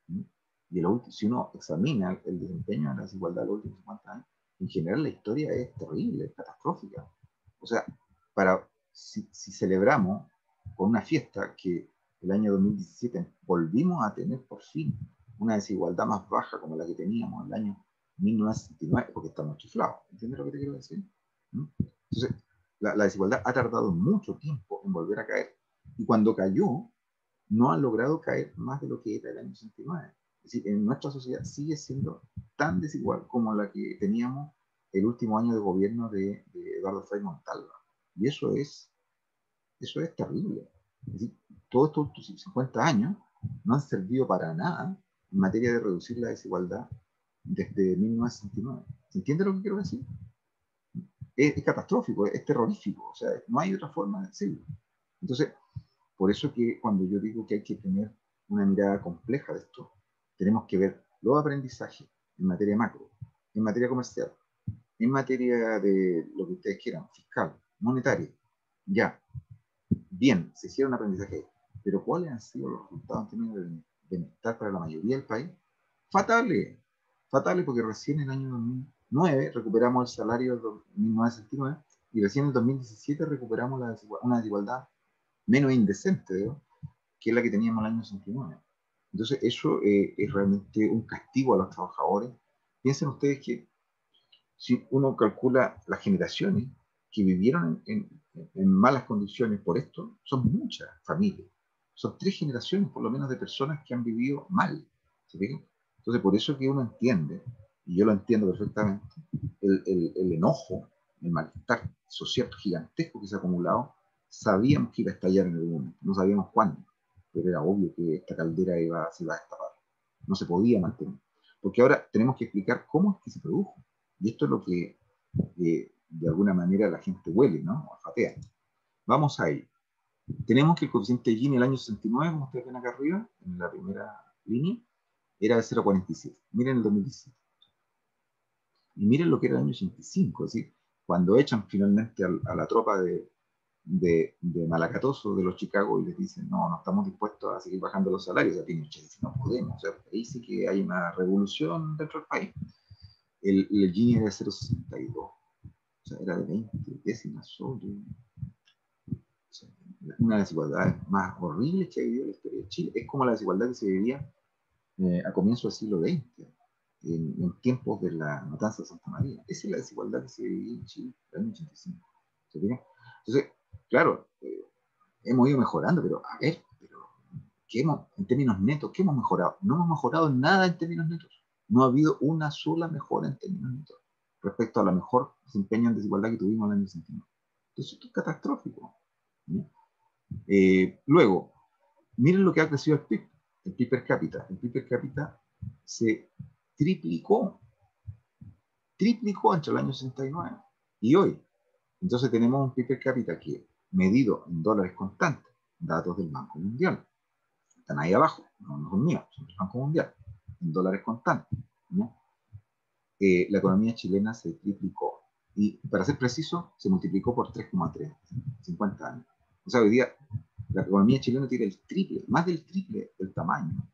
¿Sí? Y si uno examina el desempeño de la desigualdad de los últimos 50 años, en general la historia es terrible, es catastrófica. O sea, si celebramos con una fiesta que el año 2017 volvimos a tener por fin una desigualdad más baja como la que teníamos en el año 1969, porque estamos chiflados. ¿Entiendes lo que te quiero decir? Entonces, la desigualdad ha tardado mucho tiempo en volver a caer. Y cuando cayó, no ha logrado caer más de lo que era el año 69. Es decir, en nuestra sociedad sigue siendo tan desigual como la que teníamos el último año de gobierno de Eduardo Frei Montalva. Y eso es terrible. Es decir, todos estos 50 años no han servido para nada en materia de reducir la desigualdad desde 1969. ¿Se entiende lo que quiero decir? Es catastrófico, es terrorífico, o sea, no hay otra forma de decirlo. Entonces, por eso que cuando yo digo que hay que tener una mirada compleja de esto, tenemos que ver los aprendizajes en materia macro, en materia comercial, en materia de lo que ustedes quieran, fiscal, monetaria. Ya, bien, se hicieron aprendizaje, pero ¿cuáles han sido los resultados en términos de bienestar para la mayoría del país? Fatales, fatales, porque recién en el año 2009 recuperamos el salario de 1969 y recién en el 2017 recuperamos una desigualdad menos indecente, ¿no?, que es la que teníamos en el año 69. Entonces, eso es realmente un castigo a los trabajadores. Piensen ustedes que si uno calcula las generaciones que vivieron en malas condiciones por esto, son muchas familias. Son 3 generaciones, por lo menos, de personas que han vivido mal. ¿Se fijan? Entonces, por eso que uno entiende, y yo lo entiendo perfectamente, el enojo, el malestar social gigantesco que se ha acumulado. Sabíamos que iba a estallar en algún momento, no sabíamos cuándo, pero era obvio que esta caldera se iba a destapar. No se podía mantener. Porque ahora tenemos que explicar cómo es que se produjo. Y esto es lo que de alguna manera la gente huele, ¿no? O olfatea. Vamos a ir. Tenemos que el coeficiente de Gini en el año 69, como ustedes ven acá arriba, en la primera línea, era de 0,47. Miren el 2017. Y miren lo que era el año 85, es decir, cuando echan finalmente a la tropa de Malacatoso de los Chicago y les dicen, no estamos dispuestos a seguir bajando los salarios, a Pinochet dice, no podemos, o sea, ahí sí que hay una revolución dentro del país. El Gini era de 0,62, o sea, era de 20 décimas sobre, o sea, una de las desigualdades más horribles que ha vivido la historia de Chile. Es como la desigualdad que se vivía a comienzos del siglo XX, en tiempos de la matanza de Santa María. Esa es la desigualdad que se vivía en Chile en el año 85. ¿Se fijan? Entonces, claro, hemos ido mejorando, pero a ver, en términos netos, ¿qué hemos mejorado? No hemos mejorado nada en términos netos. No ha habido una sola mejora en términos netos respecto a la mejor desempeño en desigualdad que tuvimos en el año 69. Entonces, esto es catastrófico. Luego, miren lo que ha crecido el PIB per cápita. El PIB per cápita se triplicó entre el año 69 y hoy. Entonces tenemos un PIB per cápita que, medido en dólares constantes, datos del Banco Mundial, están ahí abajo, no son míos, son del Banco Mundial, en dólares constantes, ¿no? La economía chilena se triplicó. Y para ser preciso, se multiplicó por 3,3, 50 años. O sea, hoy día la economía chilena tiene el triple, más del triple del tamaño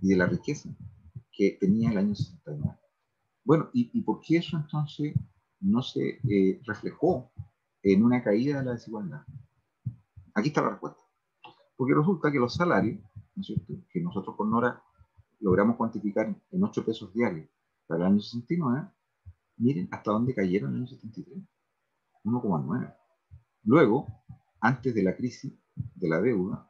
y de la riqueza que tenía el año 69. Bueno, ¿y por qué eso entonces no se reflejó en una caída de la desigualdad? Aquí está la respuesta. Porque resulta que los salarios, ¿no es cierto?, que nosotros con Nora logramos cuantificar en 8 pesos diarios para el año 69, miren hasta dónde cayeron en el año 73, 1,9. Luego, antes de la crisis de la deuda,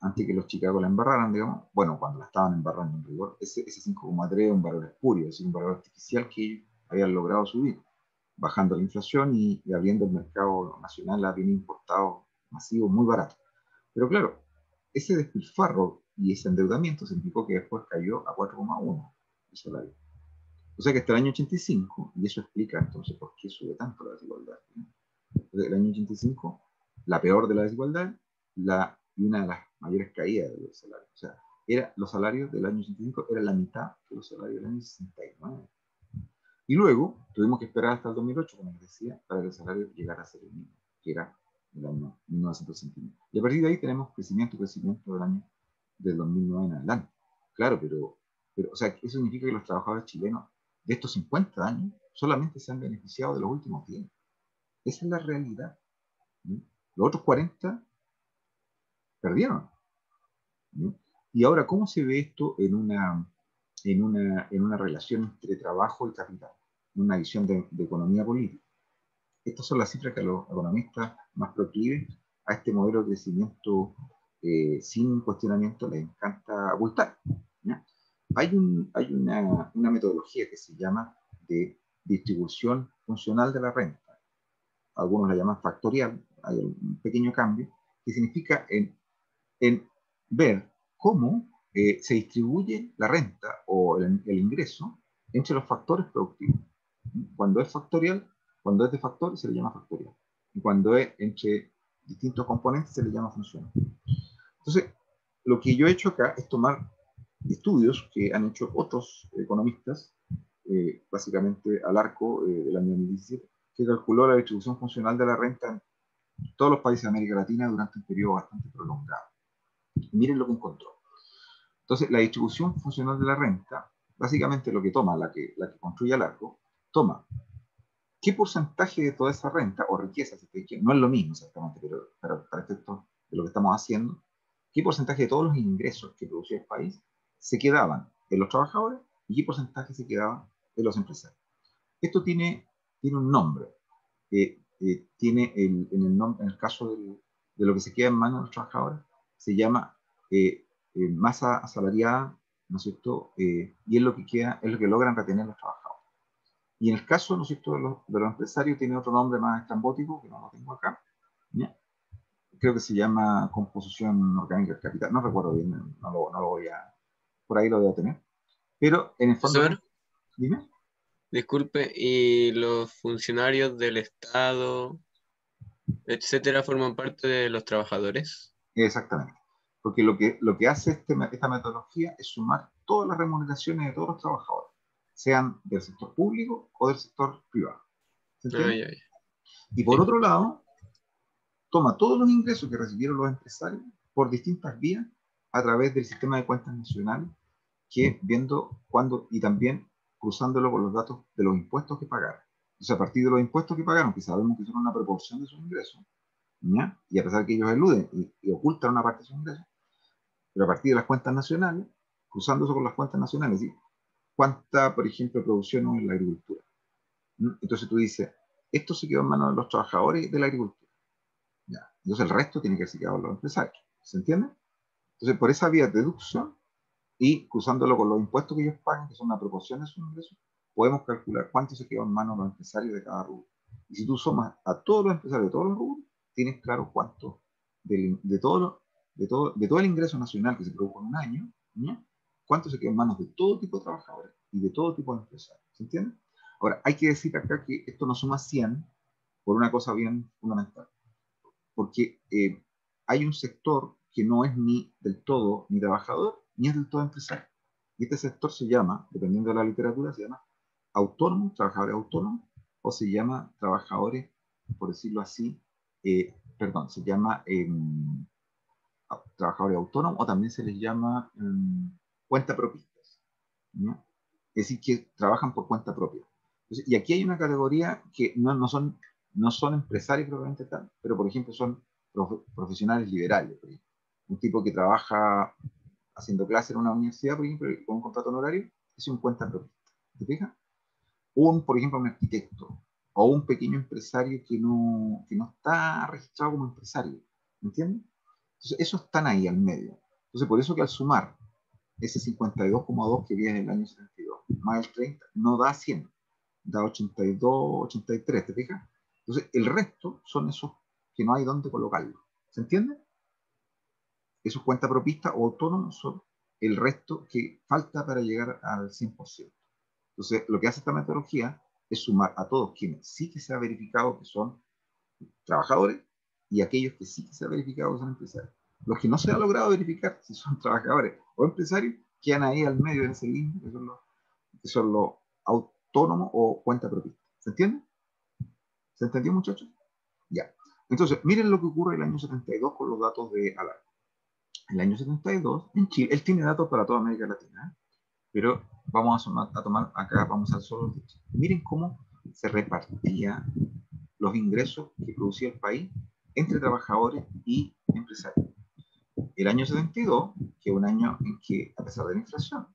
antes que los Chicago la embarraran, digamos, bueno, cuando la estaban embarrando en rigor, ese 5,3 es un valor espurio, es decir, un valor artificial que ellos habían logrado subir, bajando la inflación y abriendo el mercado nacional a bienes importados masivos muy baratos. Pero claro, ese despilfarro y ese endeudamiento significó que después cayó a 4,1 el salario. O sea que hasta el año 85, y eso explica entonces por qué sube tanto la desigualdad. Entonces, el año 85, la peor de la desigualdad, y una de las mayores caídas de los salarios. O sea, los salarios del año 85 eran la mitad que los salarios del año 69. Y luego tuvimos que esperar hasta el 2008, como les decía, para que el salario llegara a ser el mismo, que era el año 1969. Y a partir de ahí tenemos crecimiento del 2009 en adelante. Claro, pero o sea, eso significa que los trabajadores chilenos de estos 50 años solamente se han beneficiado de los últimos 10. Esa es la realidad. ¿Sí? Los otros 40 perdieron. ¿Sí? Y ahora, ¿cómo se ve esto en una relación entre trabajo y capital? Una visión de economía política. Estas son las cifras que a los economistas más proclives a este modelo de crecimiento sin cuestionamiento les encanta ocultar. ¿Ya? Hay una metodología que se llama de distribución funcional de la renta. Algunos la llaman factorial, hay un pequeño cambio, que significa en ver cómo se distribuye la renta o el ingreso entre los factores productivos. Cuando es factorial, cuando es de factor se le llama factorial. Y cuando es entre distintos componentes se le llama funcional. Entonces, lo que yo he hecho acá es tomar estudios que han hecho otros economistas, básicamente al arco del año 2017, que calculó la distribución funcional de la renta en todos los países de América Latina durante un periodo bastante prolongado. Miren lo que encontró. Entonces, la distribución funcional de la renta, básicamente lo que toma, la que construye al arco, toma qué porcentaje de toda esa renta o riqueza, no es lo mismo exactamente, pero para efectos de lo que estamos haciendo, qué porcentaje de todos los ingresos que producía el país se quedaban en los trabajadores y qué porcentaje se quedaban en los empresarios. Esto tiene un nombre. En el caso de lo que se queda en manos de los trabajadores, se llama masa asalariada, ¿no es cierto? Y es lo que queda, es lo que logran retener los trabajadores. Y en el caso, ¿no es cierto?, de los empresarios, tiene otro nombre más estrambótico, que no lo tengo acá, ¿ya? Creo que se llama composición orgánica del capital, no recuerdo bien, no lo voy a, por ahí lo voy a tener. Pero en el fondo, Profesor, dime. disculpe, ¿y los funcionarios del Estado, etcétera, forman parte de los trabajadores? Exactamente. Porque lo que hace esta metodología es sumar todas las remuneraciones de todos los trabajadores, sean del sector público o del sector privado. ¿Se entiende? Ay, ay. Y por Sí. otro lado, toma todos los ingresos que recibieron los empresarios por distintas vías a través del sistema de cuentas nacionales, que viendo cuándo y también cruzándolo con los datos de los impuestos que pagaron. Entonces, a partir de los impuestos que pagaron, que sabemos que son una proporción de sus ingresos, ¿ya? Y a pesar que ellos eluden y ocultan una parte de sus ingresos, pero a partir de las cuentas nacionales, cruzándose con las cuentas nacionales, ¿sí? ¿Cuánta, por ejemplo, producción hubo en la agricultura? Entonces tú dices, esto se quedó en manos de los trabajadores de la agricultura. Ya. Entonces el resto tiene que ser quedado en los empresarios. ¿Se entiende? Entonces, por esa vía de deducción y cruzándolo con los impuestos que ellos pagan, que son una proporción de sus ingresos, podemos calcular cuánto se quedó en manos de los empresarios de cada rubro. Y si tú sumas a todos los empresarios de todos los rubros, tienes claro cuánto de todo el ingreso nacional que se produjo en un año, ¿no? Cuánto se quedó en manos de todo tipo de trabajadores y de todo tipo de empresarios. ¿Se entiende? Ahora, hay que decir acá que esto no suma 100 por una cosa bien fundamental. Porque hay un sector que no es ni del todo ni trabajador, ni es del todo empresario. Y este sector se llama, dependiendo de la literatura, se llama autónomos, trabajadores autónomos, o se llama trabajadores, por decirlo así, perdón, se llama trabajadores autónomos o también se les llama cuentapropistas, ¿no? Es decir, que trabajan por cuenta propia. Entonces, y aquí hay una categoría que no son empresarios propiamente tal, pero por ejemplo son profesionales liberales. Por ejemplo. Un tipo que trabaja haciendo clases en una universidad, por ejemplo, con un contrato honorario, es un cuentapropista. ¿Te fijas? Por ejemplo, un arquitecto o un pequeño empresario que no está registrado como empresario. ¿Me entiendes? Entonces, esos están ahí al medio. Entonces, por eso que al sumar ese 52,2 que viene en el año 72, más el 30, no da 100, da 82, 83, ¿te fijas? Entonces, el resto son esos que no hay dónde colocarlo. ¿Se entiende? Esos cuentapropistas o autónomos son el resto que falta para llegar al 100%. Entonces, lo que hace esta metodología es sumar a todos quienes sí que se ha verificado que son trabajadores y aquellos que sí que se ha verificado que son empresarios. Los que no se ha logrado verificar si son trabajadores o empresarios quedan ahí al medio de ese limbo, que son los autónomos o cuentapropistas. ¿Se entiende? ¿Se entendió, muchachos? Ya. Entonces, miren lo que ocurre en el año 72 con los datos de Alar. En el año 72, en Chile, él tiene datos para toda América Latina, pero vamos a tomar acá, vamos a hacer solo los Chile. Miren cómo se repartían los ingresos que producía el país entre trabajadores y empresarios. El año 72, que es un año en que, a pesar de la inflación,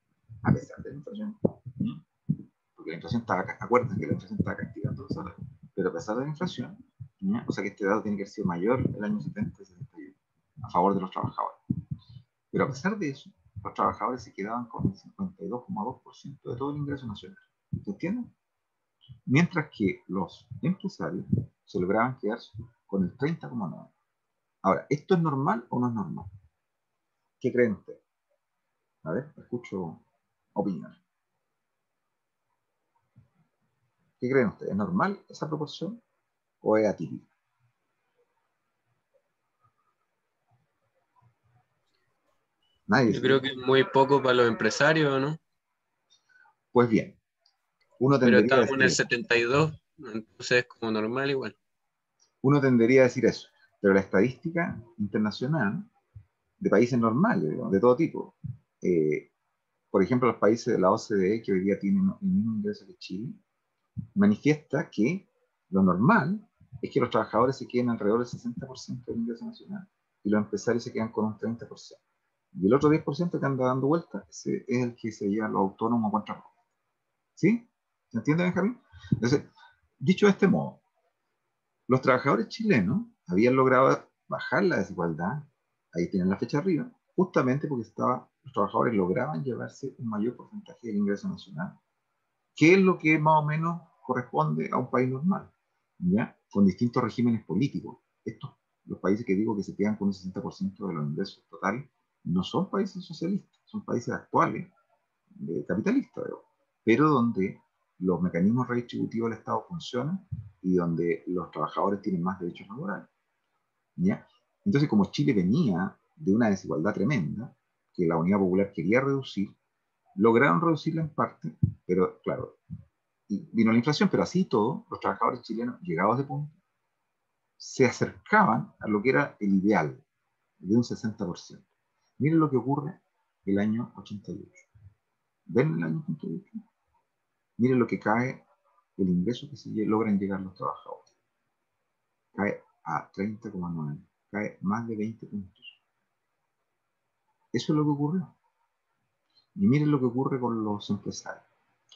porque la inflación estaba, acuérdense que la inflación estaba castigando los salarios, pero a pesar de la inflación, o sea que este dato tiene que haber sido mayor el año 70 y 71, a favor de los trabajadores. Pero a pesar de eso, los trabajadores se quedaban con el 52,2% de todo el ingreso nacional. ¿Se entiende? Mientras que los empresarios se lograban quedar con el 30,9%. Ahora, ¿esto es normal o no es normal? ¿Qué creen ustedes? A ver, escucho opiniones. ¿Qué creen ustedes? ¿Es normal esa proporción o es atípica? Nadie Yo dice. creo que es muy poco para los empresarios, ¿no? Pues bien, uno Pero tendería a estamos en decir el eso. 72, entonces es como normal igual. Uno tendería a decir eso. Pero la estadística internacional de países normales, de todo tipo, por ejemplo, los países de la OCDE, que hoy día tienen el mismo ingreso que Chile, manifiesta que lo normal es que los trabajadores se queden alrededor del 60% del ingreso nacional y los empresarios se quedan con un 30%. Y el otro 10% que anda dando vueltas es el que se llama los autónomos contra. ¿Sí? ¿Se entiende, Benjamín? Entonces, dicho de este modo, los trabajadores chilenos habían logrado bajar la desigualdad, ahí tienen la fecha arriba, justamente porque los trabajadores lograban llevarse un mayor porcentaje del ingreso nacional, que es lo que más o menos corresponde a un país normal, ¿ya? Con distintos regímenes políticos. Los países que digo que se quedan con un 60% de los ingresos totales, no son países socialistas, son países actuales, capitalistas, pero donde los mecanismos redistributivos del Estado funcionan y donde los trabajadores tienen más derechos laborales. ¿Ya? Entonces, como Chile venía de una desigualdad tremenda, que la Unidad Popular quería reducir, lograron reducirla en parte, pero claro, vino la inflación, pero así todo, los trabajadores chilenos, llegados de punto, se acercaban a lo que era el ideal de un 60%. Miren lo que ocurre el año 88. ¿Ven el año 88? Miren lo que cae, el ingreso que se logran llegar los trabajadores. Cae a 30,9, cae más de 20 puntos. Eso es lo que ocurrió. Y miren lo que ocurre con los empresarios.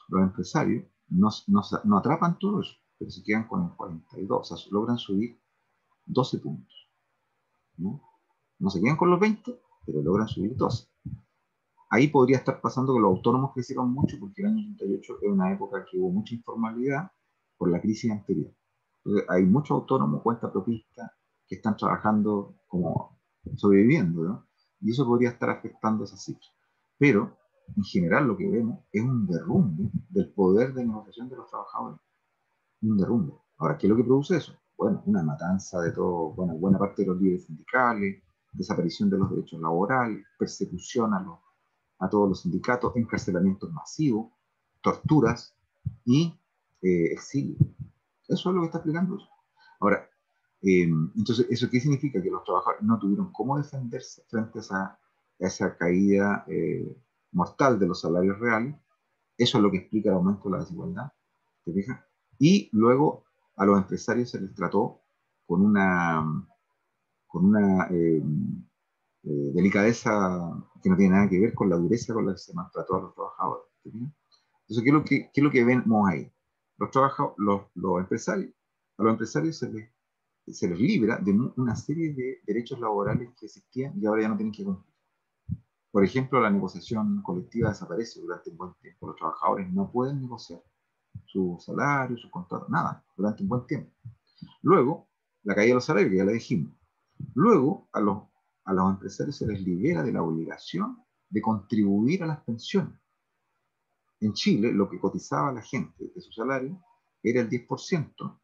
Los empresarios no atrapan todo eso, pero se quedan con el 42, o sea, logran subir 12 puntos. ¿No? No se quedan con los 20, pero logran subir 12. Ahí podría estar pasando que los autónomos crecieron mucho porque el año 88 es una época que hubo mucha informalidad por la crisis anterior. Entonces, hay muchos autónomos, cuentapropistas, que están trabajando como sobreviviendo, ¿no? Y eso podría estar afectando esa cifra. Pero, en general, lo que vemos es un derrumbe del poder de negociación de los trabajadores. Un derrumbe. Ahora, ¿qué es lo que produce eso? Bueno, una matanza de todo, bueno, buena parte de los líderes sindicales, desaparición de los derechos laborales, persecución a todos los sindicatos, encarcelamientos masivos, torturas y exilio. Eso es lo que está explicando eso. Ahora, entonces, ¿eso qué significa? Que los trabajadores no tuvieron cómo defenderse frente a esa caída mortal de los salarios reales. Eso es lo que explica el aumento de la desigualdad, ¿te fijas? Y luego a los empresarios se les trató con una delicadeza que no tiene nada que ver con la dureza con la que se maltrató a los trabajadores, ¿te fijas? Entonces, qué es lo que vemos ahí? Los empresarios, a los empresarios se les libra de una serie de derechos laborales que existían y ahora ya no tienen que cumplir. Por ejemplo, la negociación colectiva desaparece durante un buen tiempo. Los trabajadores no pueden negociar su salario, su contrato, nada, durante un buen tiempo. Luego, la caída de los salarios, que ya la dijimos. Luego, a los empresarios se les libera de la obligación de contribuir a las pensiones. En Chile, lo que cotizaba la gente de su salario era el 10%,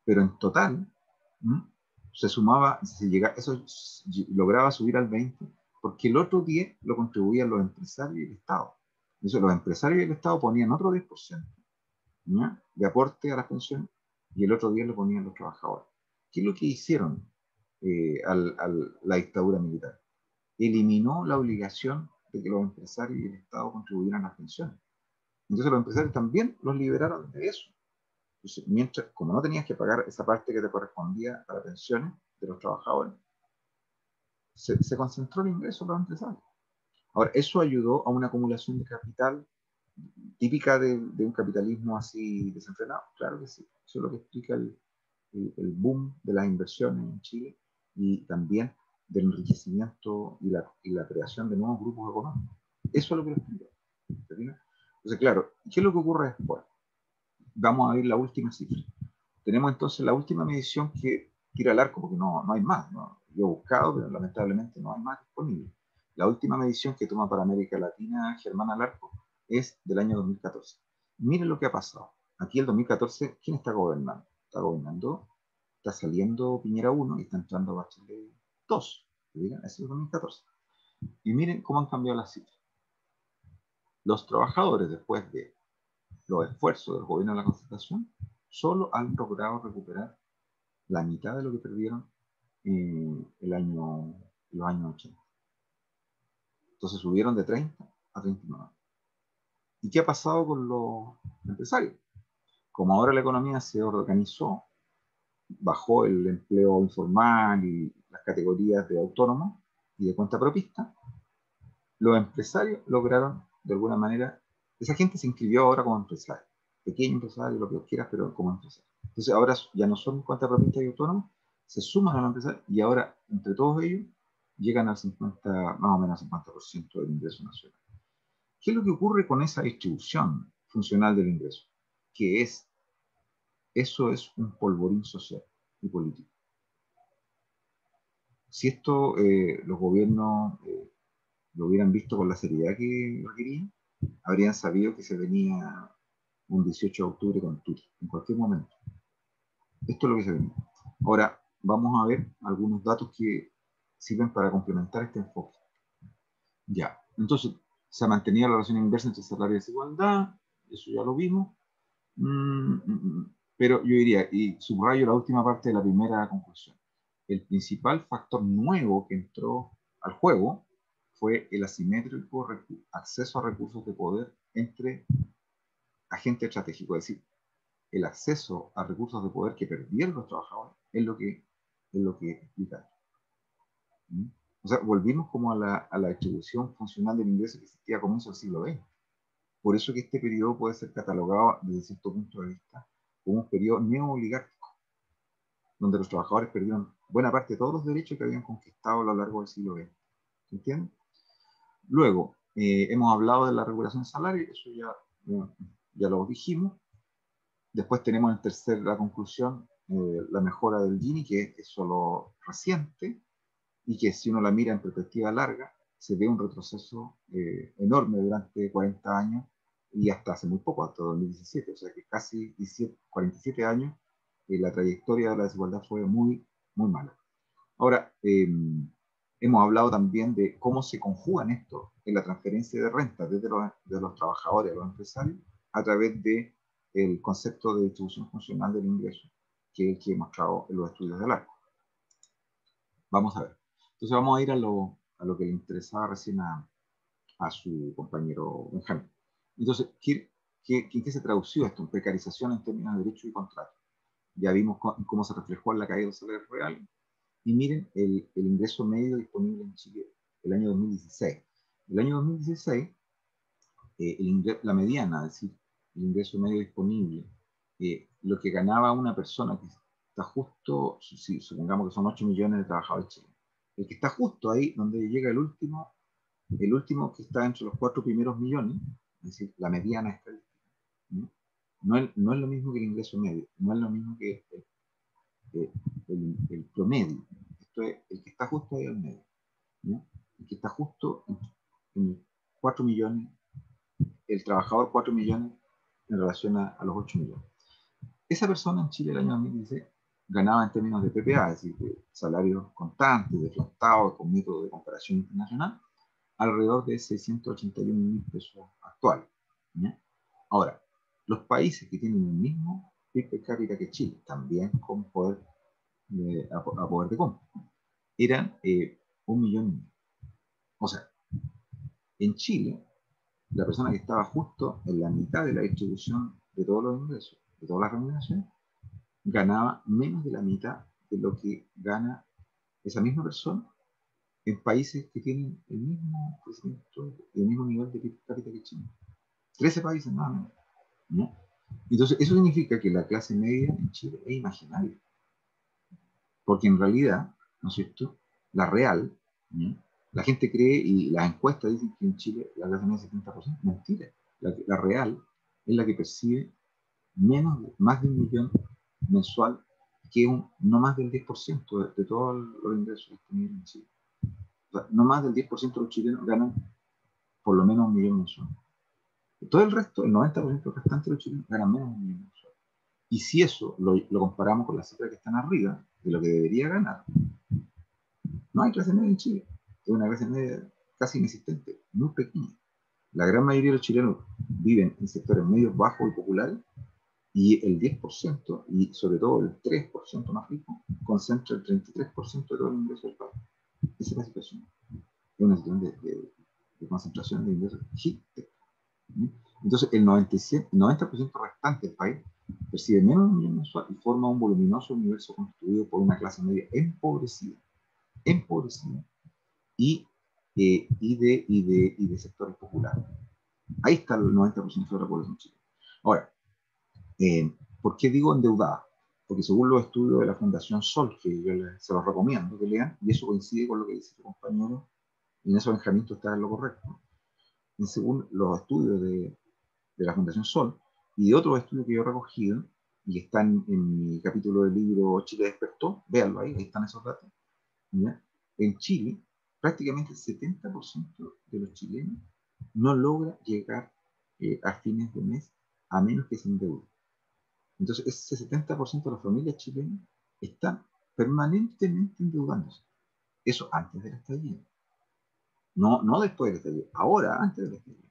pero en total se sumaba, eso lograba subir al 20%, porque el otro 10% lo contribuían los empresarios y el Estado. Entonces, los empresarios y el Estado ponían otro 10%, ¿ya?, de aporte a las pensiones, y el otro 10% lo ponían los trabajadores. ¿Qué es lo que hicieron la dictadura militar? Eliminó la obligación de que los empresarios y el Estado contribuyeran a las pensiones. Entonces los empresarios también los liberaron de eso. Entonces, mientras, como no tenías que pagar esa parte que te correspondía para pensiones de los trabajadores, se concentró el ingreso de los empresarios. Ahora, eso ayudó a una acumulación de capital típica de un capitalismo así desenfrenado. Claro que sí. Eso es lo que explica el boom de las inversiones en Chile y también del enriquecimiento y la creación de nuevos grupos económicos. Eso es lo que lo explica. Entonces, claro, ¿qué es lo que ocurre después? Vamos a ver la última cifra. Tenemos entonces la última medición que tira al arco, porque no hay más, ¿no? Yo he buscado, pero lamentablemente no hay más disponible. La última medición que toma para América Latina Germán Alarco es del año 2014. Miren lo que ha pasado. Aquí el 2014, ¿quién está gobernando? Está saliendo Piñera 1 y está entrando Bachelet 2. Ese es el 2014. Y miren cómo han cambiado las cifras. Los trabajadores, después de los esfuerzos del gobierno de la Concertación, solo han logrado recuperar la mitad de lo que perdieron en los años 80. Entonces subieron de 30 a 39. ¿Y qué ha pasado con los empresarios? Como ahora la economía se organizó, bajó el empleo informal y las categorías de autónomos y de cuenta propista, los empresarios lograron, de alguna manera, esa gente se inscribió ahora como empresario, pequeño empresario, lo que quieras, pero como empresario. Entonces ahora ya no son cuenta propistas y autónomos, se suman a la empresa y ahora, entre todos ellos, llegan al 50, más o menos al 50% del ingreso nacional. ¿Qué es lo que ocurre con esa distribución funcional del ingreso? Eso es un polvorín social y político. Si esto los gobiernos lo hubieran visto con la seriedad que requerían, habrían sabido que se venía un 18 de octubre con Tuti, en cualquier momento. Esto es lo que se venía. Ahora, vamos a ver algunos datos que sirven para complementar este enfoque. Ya, entonces, se ha mantenido la relación inversa entre salario y desigualdad, eso ya lo vimos. Pero yo diría, y subrayo la última parte de la primera conclusión, el principal factor nuevo que entró al juego fue el asimétrico acceso a recursos de poder entre agentes estratégicos, es decir, el acceso a recursos de poder que perdieron los trabajadores es lo que explica. O sea, volvimos como a la distribución funcional del ingreso que existía a comienzos del siglo XX. Por eso que este periodo puede ser catalogado desde cierto punto de vista como un periodo neooligárquico, donde los trabajadores perdieron buena parte de todos los derechos que habían conquistado a lo largo del siglo XX. ¿Se entiende? Luego, hemos hablado de la regulación del salario, eso ya lo dijimos. Después tenemos en la conclusión, la mejora del Gini, que es solo reciente, y que si uno la mira en perspectiva larga, se ve un retroceso enorme durante 40 años y hasta hace muy poco, hasta 2017, o sea que casi 47 años, la trayectoria de la desigualdad fue muy, muy mala. Ahora, hemos hablado también de cómo se conjugan esto en la transferencia de renta desde de los trabajadores a los empresarios a través de el concepto de distribución funcional del ingreso, que es el que he mostrado en los estudios del arco. Vamos a ver. Entonces vamos a ir a lo que le interesaba recién a su compañero Benjamín. Entonces, ¿en qué se tradució esto? En precarización en términos de derecho y contrato. Ya vimos cómo se reflejó en la caída del salario real. Y miren el ingreso medio disponible en Chile el año 2016. El año 2016, la mediana, es decir, el ingreso medio disponible, lo que ganaba una persona que está justo, si supongamos que son 8 millones de trabajadores chilenos, el que está justo ahí donde llega el último que está entre los 4 primeros millones, es decir, la mediana estadística, ¿no? No es lo mismo que el ingreso medio, no es lo mismo que el promedio. Esto es el que está justo ahí al medio, ¿no? El que está justo en 4 millones, el trabajador 4 millones en relación a los 8 millones. Esa persona en Chile el año 2016 ganaba en términos de PPA, es decir, de salarios constantes, deflactados, con método de comparación internacional, alrededor de 681.000 pesos actuales, ¿ya? Ahora, los países que tienen el mismo PIB per cápita que Chile, también con poder a poder de compra, eran 1.000.000. O sea, en Chile, la persona que estaba justo en la mitad de la distribución de todos los ingresos, de todas las remuneraciones, ganaba menos de la mitad de lo que gana esa misma persona en países que tienen el mismo crecimiento, el mismo nivel de PIB per cápita que Chile. 13 países nada menos, ¿no? Entonces, eso significa que la clase media en Chile es imaginaria. Porque en realidad, ¿no es cierto?, la real, ¿no?, la gente cree y las encuestas dicen que en Chile la clase media es 70%. Mentira. La real es la que percibe más de 1.000.000 mensual, que es no más del 10% de todos los ingresos disponibles en Chile. O sea, no más del 10% de los chilenos ganan por lo menos 1.000.000 mensual. Todo el resto, el 90% restante de los chilenos ganan menos de 1.000.000 mensual. Y si eso lo comparamos con las cifras que están arriba de lo que debería ganar, no hay clase media en Chile. Es una clase media casi inexistente, muy pequeña. La gran mayoría de los chilenos viven en sectores medios, bajos y populares, y el 10%, y sobre todo el 3% más rico, concentra el 33% de todo el ingreso del país. Esa es la situación. Es una situación de concentración de ingresos gigantesca. Entonces, el 90% restante del país percibe menos de 1.000.000 mensual y forma un voluminoso universo constituido por una clase media empobrecida y de sectores populares. Ahí está el 90% de la población chilena. Ahora, ¿por qué digo endeudada? Porque según los estudios de la Fundación Sol, que yo se los recomiendo que lean, y eso coincide con lo que dice su compañero, y en eso Benjamín está en lo correcto. Y según los estudios de la Fundación Sol y de otros estudios que yo he recogido, y están en mi capítulo del libro Chile despertó, véanlo ahí están esos datos, ¿ya? En Chile, prácticamente el 70% de los chilenos no logra llegar a fines de mes a menos que se endeude. Entonces, ese 70% de las familias chilenas están permanentemente endeudándose. Eso antes del estallido. No después del estallido, ahora antes del estallido.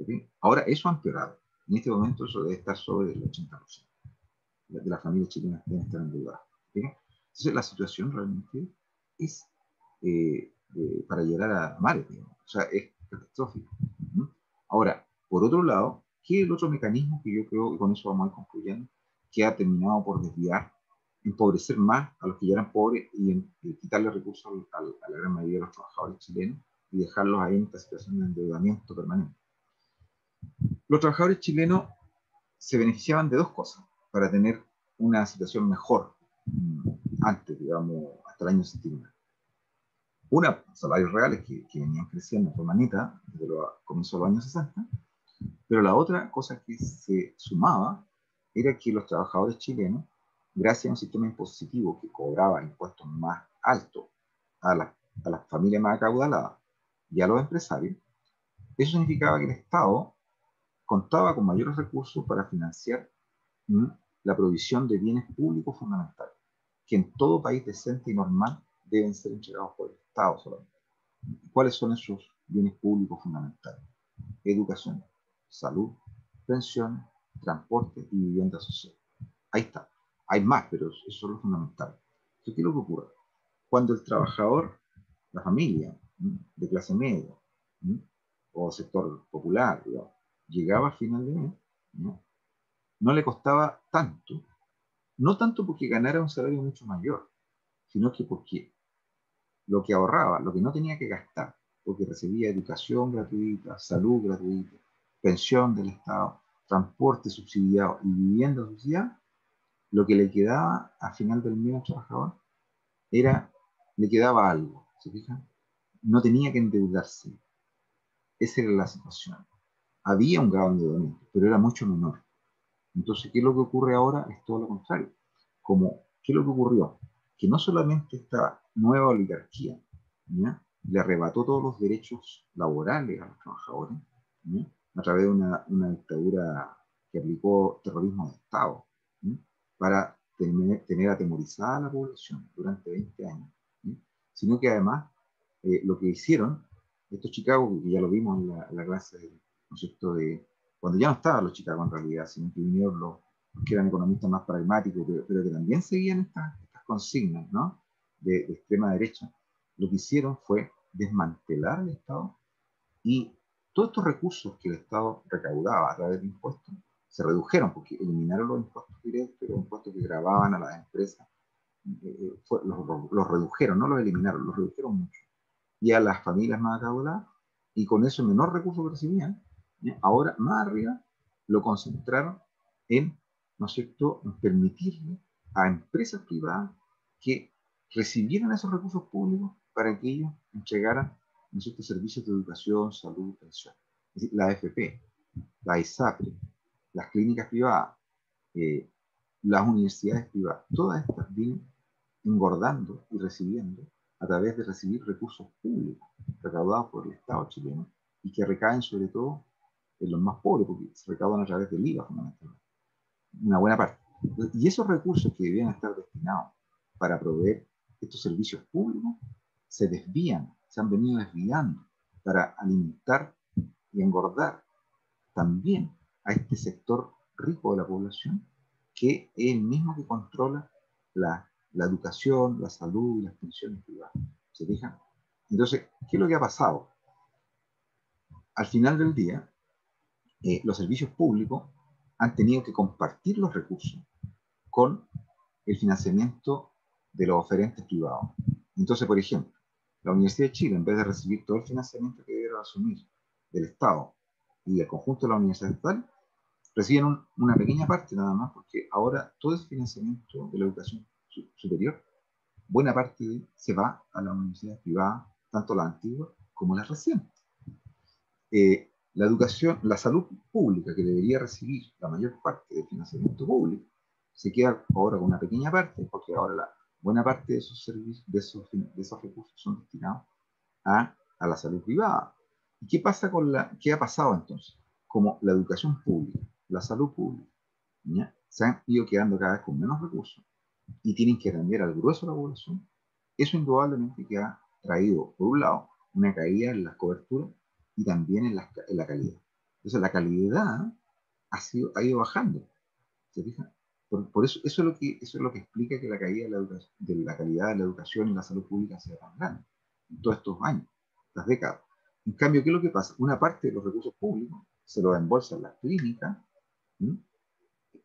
¿Sí? Ahora eso ha empeorado. En este momento eso debe estar sobre el 80% de las familias chilenas deben estar endeudadas. ¿Sí? Entonces, la situación realmente es para llegar a mares, digamos. O sea, es catastrófico. ¿Mm? Ahora, por otro lado, ¿qué es el otro mecanismo que yo creo, y con eso vamos a ir concluyendo, que ha terminado por desviar, empobrecer más a los que ya eran pobres y quitarle recursos a la gran mayoría de los trabajadores chilenos y dejarlos ahí en esta situación de endeudamiento permanente? Los trabajadores chilenos se beneficiaban de dos cosas para tener una situación mejor antes, digamos, hasta el año 79. Una, salarios reales que venían creciendo por manita desde los comienzos de los años 60, pero la otra cosa que se sumaba era que los trabajadores chilenos, gracias a un sistema impositivo que cobraba impuestos más altos a las familias más acaudaladas y a los empresarios, eso significaba que el Estado contaba con mayores recursos para financiar la provisión de bienes públicos fundamentales, que en todo país decente y normal deben ser entregados por el Estado solamente. ¿Cuáles son esos bienes públicos fundamentales? Educación, salud, pensiones, transporte y vivienda social. Ahí está. Hay más, pero eso es lo fundamental. Entonces, ¿qué es lo que ocurre? Cuando el trabajador, la familia, de clase media, o sector popular, digamos, llegaba a final de mes, no le costaba tanto, no tanto porque ganara un salario mucho mayor, sino que porque lo que ahorraba, lo que no tenía que gastar, porque recibía educación gratuita, salud gratuita, pensión del Estado, transporte subsidiado y vivienda subsidiada, lo que le quedaba a final del mes al trabajador le quedaba algo, ¿se fijan? No tenía que endeudarse. Esa era la situación. Había un grado de endeudamiento, pero era mucho menor. Entonces, ¿qué es lo que ocurre ahora? Es todo lo contrario. ¿Qué es lo que ocurrió? Que no solamente esta nueva oligarquía, ¿ya?, le arrebató todos los derechos laborales a los trabajadores, ¿ya?, a través de una dictadura que aplicó terrorismo de Estado, ¿ya?, para tener atemorizada a la población durante 20 años, ¿ya?, sino que además lo que hicieron estos Chicago, que ya lo vimos en la clase, ¿no es cierto?, de cuando ya no estaban los Chicago en realidad, sino que vinieron los que eran economistas más pragmáticos, pero que también seguían estas consignas, ¿no?, de extrema derecha. Lo que hicieron fue desmantelar el Estado y todos estos recursos que el Estado recaudaba a través de impuestos se redujeron porque eliminaron los impuestos directos, los impuestos que gravaban a las empresas, los redujeron, no los eliminaron, los redujeron mucho. Y a las familias más acaudaladas, y con eso el menor recurso que recibían, ¿ya?, ahora más arriba lo concentraron en, ¿no es cierto?, en permitirle a empresas privadas que recibieran esos recursos públicos para que ellos entregaran, ¿no es cierto?, servicios de educación, salud, pensión. Es decir, la AFP, la ISAPRE, las clínicas privadas, las universidades privadas, todas estas vienen engordando y recibiendo a través de recibir recursos públicos recaudados por el Estado chileno y que recaen sobre todo en los más pobres, porque se recaudan a través del IVA fundamentalmente, una buena parte. Y esos recursos que debían estar destinados para proveer estos servicios públicos se desvían, se han venido desviando para alimentar y engordar también a este sector rico de la población, que es el mismo que controla la educación, la salud y las pensiones privadas. ¿Se fijan? Entonces, ¿qué es lo que ha pasado? Al final del día, los servicios públicos han tenido que compartir los recursos con el financiamiento de los oferentes privados. Entonces, por ejemplo, la Universidad de Chile, en vez de recibir todo el financiamiento que debe asumir del Estado y del conjunto de la universidad estatal, reciben una pequeña parte nada más, porque ahora todo el financiamiento de la educación superior, buena parte se va a las universidades privadas, tanto las antiguas como las recientes. La educación, la salud pública, que debería recibir la mayor parte del financiamiento público, se queda ahora con una pequeña parte, porque ahora la buena parte de esos servicios, de esos recursos son destinados a la salud privada. ¿Y qué pasa qué ha pasado entonces? Como la educación pública, la salud pública, ¿ya?, se han ido quedando cada vez con menos recursos y tienen que atender al grueso de la población, eso indudablemente que ha traído, por un lado, una caída en las coberturas y también en la calidad. Entonces, la calidad ha ido bajando. ¿Se fijan? Por eso, eso es lo que explica que la caída de la calidad de la educación y la salud pública sea tan grande en todos estos años, estas décadas. En cambio, ¿qué es lo que pasa? Una parte de los recursos públicos se los embolsan las clínicas, ¿sí?,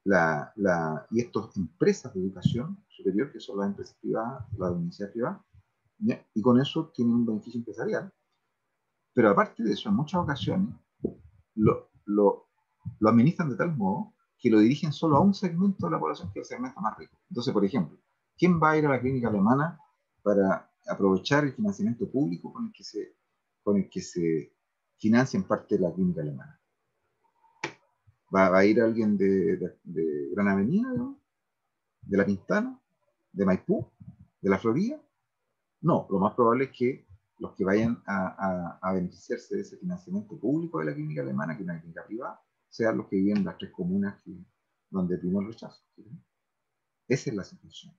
y estas empresas de educación superior, que son las empresas privadas, las universidades privadas, ¿ya?, y con eso tienen un beneficio empresarial. Pero aparte de eso, en muchas ocasiones lo administran de tal modo que lo dirigen solo a un segmento de la población, que es el segmento más rico. Entonces, por ejemplo, ¿quién va a ir a la clínica alemana para aprovechar el financiamiento público con el que se financia en parte la clínica alemana? ¿Va a ir alguien de Gran Avenida, ¿no?, de La Pintana, de Maipú, de la Florida? No, lo más probable es que los que vayan a beneficiarse de ese financiamiento público de la clínica alemana, que es una clínica privada, sean los que viven en las tres comunas donde primó el rechazo. ¿Sí? Esa es la situación.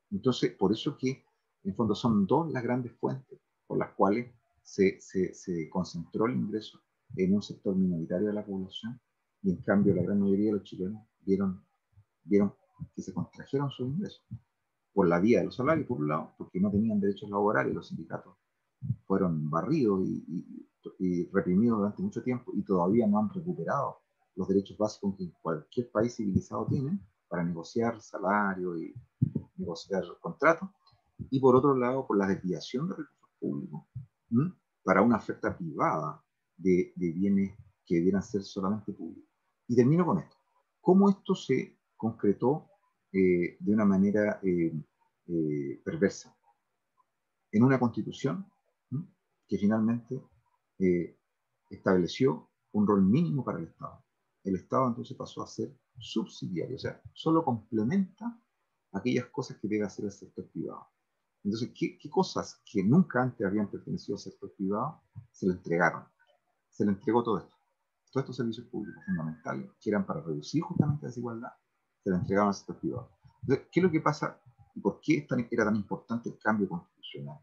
Entonces, por eso que, en fondo, son dos las grandes fuentes por las cuales se concentró el ingreso en un sector minoritario de la población y en cambio la gran mayoría de los chilenos vieron que se contrajeron sus ingresos por la vía de los salarios, por un lado, porque no tenían derechos laborales, los sindicatos fueron barridos y reprimidos durante mucho tiempo y todavía no han recuperado los derechos básicos que cualquier país civilizado tiene para negociar salario y negociar contratos. Y por otro lado, por la desviación de recursos públicos, ¿m? Para una oferta privada de bienes que debieran ser solamente públicos. Y termino con esto. ¿Cómo esto se concretó de una manera perversa? En una constitución, ¿m? Que finalmente estableció un rol mínimo para el Estado. El Estado entonces pasó a ser subsidiario, o sea, solo complementa aquellas cosas que debe hacer el sector privado. Entonces, ¿qué cosas que nunca antes habían pertenecido al sector privado se le entregaron? Se le entregó todo esto. Todos estos servicios públicos fundamentales, que eran para reducir justamente la desigualdad, se le entregaron al sector privado. Entonces, ¿qué es lo que pasa y por qué era tan importante el cambio constitucional?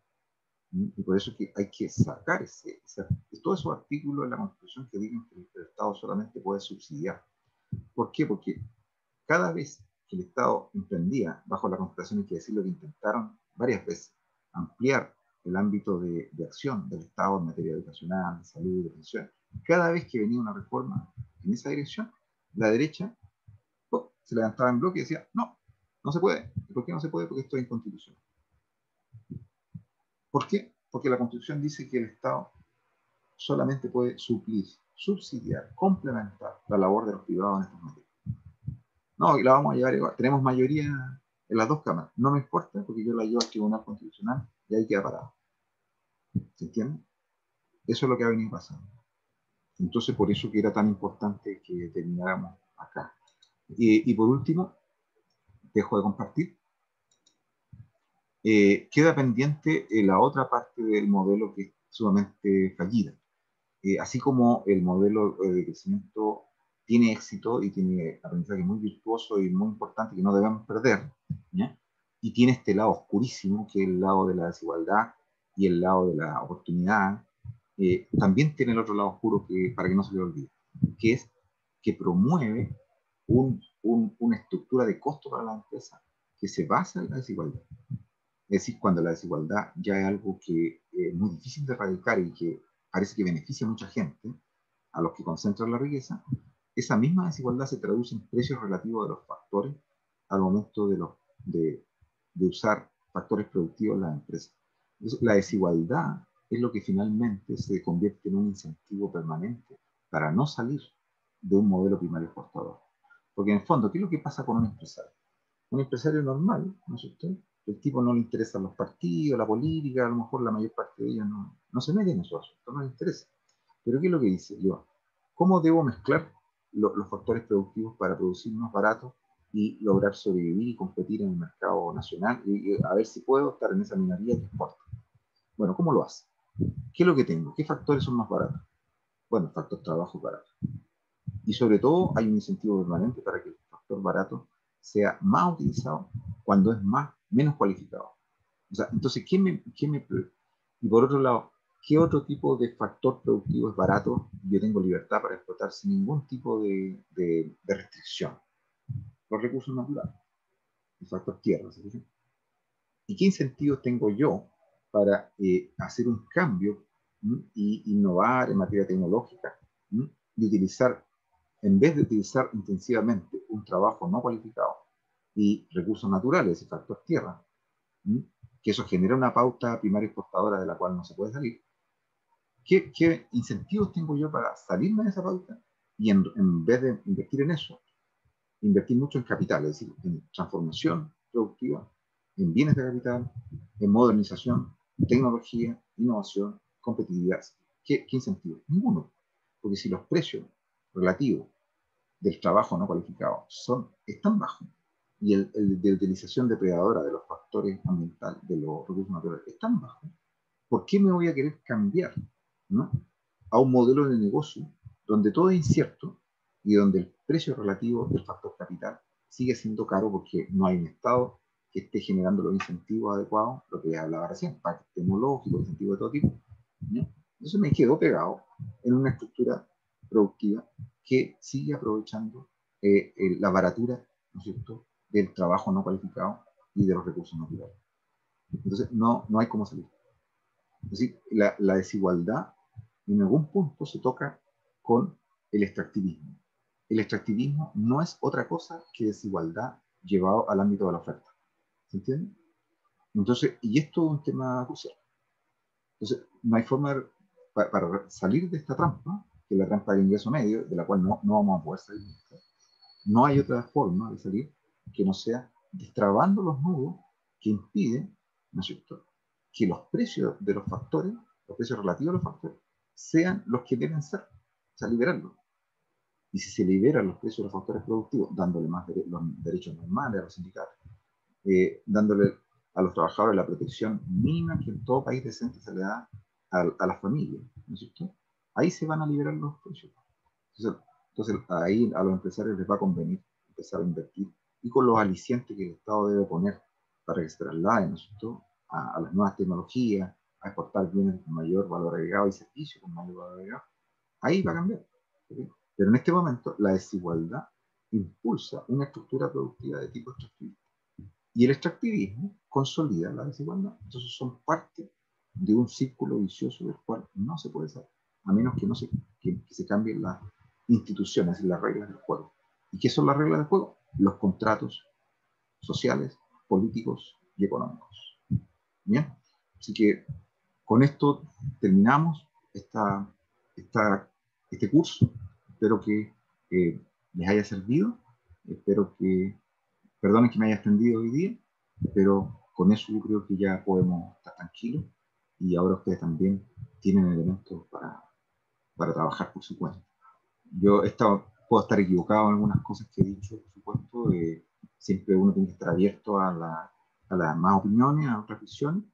Y por eso que hay que sacar todos esos artículos de la Constitución que digan que el Estado solamente puede subsidiar. ¿Por qué? Porque cada vez que el Estado emprendía, bajo la Constitución hay que decirlo que intentaron varias veces ampliar el ámbito de acción del Estado en materia educacional, de salud, de pensiones. Cada vez que venía una reforma en esa dirección, la derecha se levantaba en bloque y decía, no, no se puede. ¿Por qué no se puede? Porque esto es inconstitucional. ¿Por qué? Porque la Constitución dice que el Estado solamente puede suplir, subsidiar, complementar la labor de los privados en estas materias. No, y la vamos a llevar igual. Tenemos mayoría en las dos cámaras. No me importa porque yo la llevo al Tribunal Constitucional y ahí queda parado. ¿Se entiende? Eso es lo que ha venido pasando. Entonces, por eso que era tan importante que termináramos acá. Y por último, dejo de compartir. Queda pendiente la otra parte del modelo que es sumamente fallida. Así como el modelo de crecimiento tiene éxito y tiene aprendizaje muy virtuoso y muy importante que no debemos perder, ¿ya? Y tiene este lado oscurísimo que es el lado de la desigualdad y el lado de la oportunidad, también tiene el otro lado oscuro para que no se le olvide, que es que promueve una estructura de costo para la empresa que se basa en la desigualdad. Es decir, cuando la desigualdad ya es algo que es muy difícil de erradicar y que parece que beneficia a mucha gente, a los que concentran la riqueza, esa misma desigualdad se traduce en precios relativos de los factores al momento de usar factores productivos en las empresas. Entonces, la desigualdad es lo que finalmente se convierte en un incentivo permanente para no salir de un modelo primario exportador. Porque en el fondo, ¿qué es lo que pasa con un empresario? Un empresario normal, ¿no es usted? El tipo no le interesan los partidos, la política, a lo mejor la mayor parte de ellos no se meten en esos asuntos, no les interesa. Pero ¿qué es lo que dice yo? ¿Cómo debo mezclar los factores productivos para producir más barato y lograr sobrevivir y competir en el mercado nacional y a ver si puedo estar en esa minoría que exporta? Bueno, ¿cómo lo hace? ¿Qué es lo que tengo? ¿Qué factores son más baratos? Bueno, el factor trabajo es barato. Y sobre todo hay un incentivo permanente para que el factor barato sea más utilizado cuando es menos cualificado. O sea, entonces, y por otro lado, ¿qué otro tipo de factor productivo es barato? Yo tengo libertad para explotar sin ningún tipo de restricción. Los recursos naturales, el factor tierra, ¿sí? ¿Y qué incentivos tengo yo para hacer un cambio y innovar en materia tecnológica y utilizar, en vez de utilizar intensivamente un trabajo no cualificado y recursos naturales, el factor tierra, que eso genera una pauta primaria exportadora de la cual no se puede salir? ¿Qué incentivos tengo yo para salirme de esa pauta? Y en vez de invertir en eso, invertir mucho en capital, es decir, en transformación productiva, en bienes de capital, en modernización, tecnología, innovación, competitividad. ¿Qué incentivos? Ninguno. Porque si los precios relativos del trabajo no cualificado es tan bajo y el de utilización depredadora de los factores ambientales, de los recursos naturales, es tan bajo, ¿por qué me voy a querer cambiar, ¿no?, a un modelo de negocio donde todo es incierto y donde el precio relativo del factor capital sigue siendo caro porque no hay un Estado que esté generando los incentivos adecuados, lo que hablaba recién, parques tecnológicos, incentivos de todo tipo, ¿no? Entonces me quedo pegado en una estructura productiva que sigue aprovechando la baratura, ¿no es cierto?, del trabajo no cualificado y de los recursos naturales. Entonces, no hay cómo salir. Es decir, la desigualdad en algún punto se toca con el extractivismo. El extractivismo no es otra cosa que desigualdad llevado al ámbito de la oferta. ¿Se entiende? Entonces, y esto es un tema crucial. Entonces, no hay forma para salir de esta trampa, que es la trampa del ingreso medio, de la cual no vamos a poder salir. No hay otra forma de salir que no sea destrabando los nudos que impiden, ¿no es cierto?, que los precios de los factores, los precios relativos a los factores, sean los que deben ser, o sea, liberarlos. Y si se liberan los precios de los factores productivos, dándole más los derechos normales a los sindicatos, dándole a los trabajadores la protección mínima que en todo país decente se le da a las familias, ¿no es cierto? Ahí se van a liberar los precios. Entonces, ahí a los empresarios les va a convenir empezar a invertir y con los alicientes que el Estado debe poner para que se trasladen, ¿no es cierto?, a las nuevas tecnologías, a exportar bienes con mayor valor agregado y servicios con mayor valor agregado. Ahí va a cambiar. ¿Sí? Pero en este momento la desigualdad impulsa una estructura productiva de tipo extractivista. Y el extractivismo consolida la desigualdad. Entonces son parte de un círculo vicioso del cual no se puede salir, a menos que, no se, que se cambien las instituciones y las reglas del juego. ¿Y qué son las reglas del juego? Los contratos sociales, políticos y económicos. ¿Bien? Así que con esto terminamos este curso. Espero que les haya servido. Espero que, perdonen que me haya extendido hoy día, pero con eso yo creo que ya podemos estar tranquilos y ahora ustedes también tienen elementos para trabajar por su cuenta. Yo puedo estar equivocado en algunas cosas que he dicho, por supuesto. Siempre uno tiene que estar abierto a las más opiniones, a otras visiones,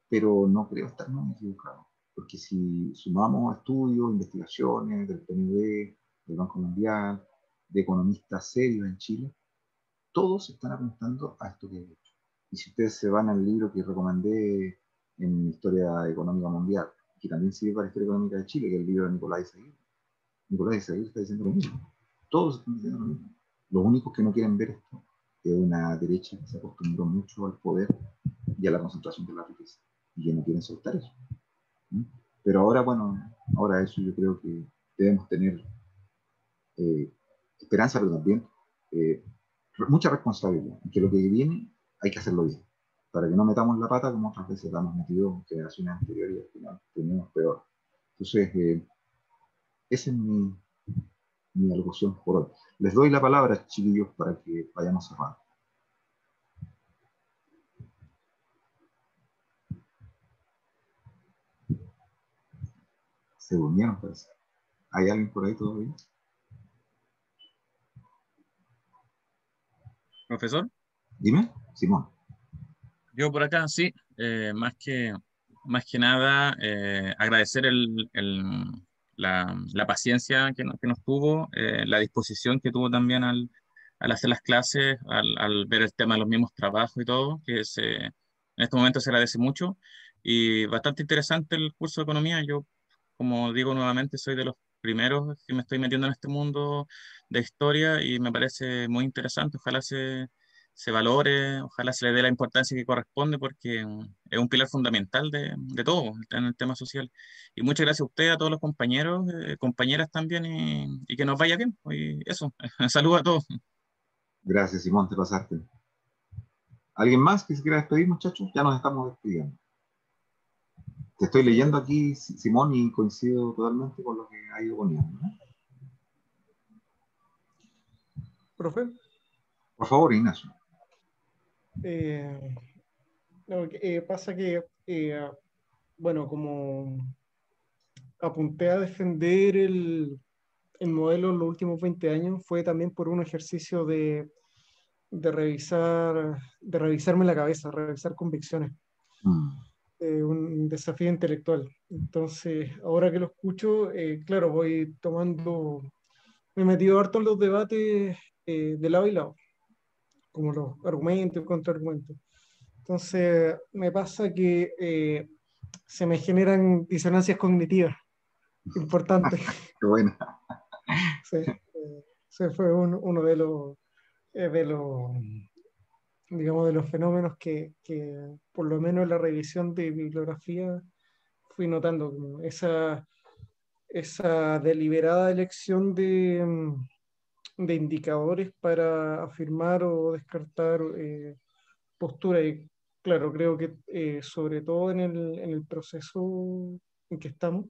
pero no creo estar muy equivocado, porque si sumamos estudios, investigaciones del PNUD, del Banco Mundial, de economistas serios en Chile, todos están apuntando a esto que he dicho. Y si ustedes se van al libro que recomendé en Historia Económica Mundial, que también sirve para la Historia Económica de Chile, que es el libro de Nicolás Izaguirre está diciendo lo mismo. Todos están diciendo lo mismo. Los únicos que no quieren ver esto es una derecha que se acostumbró mucho al poder y a la concentración de la riqueza, y que no quieren soltar eso. ¿Mm? Pero ahora, bueno, ahora eso yo creo que debemos tener esperanza, pero también mucha responsabilidad, que lo que viene hay que hacerlo bien, para que no metamos la pata como otras veces la hemos metido en generaciones anteriores y al final tenemos peor. Entonces, esa es mi alocución por hoy. Les doy la palabra, chiquillos, para que vayamos cerrando. Se durmieron, parece. ¿Hay alguien por ahí todavía? Profesor, Dime, Simón. yo por acá sí, más que nada agradecer la paciencia que nos tuvo, la disposición que tuvo también al hacer las clases, al ver el tema de los mismos trabajos y todo, en este momento se agradece mucho y bastante interesante el curso de economía. Yo, como digo nuevamente, soy de los primeros que me estoy metiendo en este mundo de historia y me parece muy interesante. Ojalá se valore, ojalá se le dé la importancia que corresponde porque es un pilar fundamental de todo en el tema social. Y muchas gracias a usted, a todos los compañeros, compañeras también, y que nos vaya bien. Y eso, saludos a todos. Gracias, Simón, te pasaste. ¿Alguien más que se quiera despedir, muchachos? Ya nos estamos despidiendo. Te estoy leyendo aquí, Simón, y coincido totalmente con lo que ha ido poniendo, ¿no? Profe. Por favor, Ignacio. No, pasa que, bueno, como apunté a defender el modelo en los últimos 20 años, fue también por un ejercicio de revisarme la cabeza, revisar convicciones, un desafío intelectual. Entonces, ahora que lo escucho, claro, me he metido harto en los debates de lado y lado, como los argumentos y contraargumentos. Entonces, me pasa que se me generan disonancias cognitivas. importante. Qué buena. Sí, ese fue uno de los, digamos, de los fenómenos que por lo menos en la revisión de bibliografía fui notando, como esa deliberada elección de indicadores para afirmar o descartar posturas. Y claro, creo que sobre todo en el proceso en que estamos,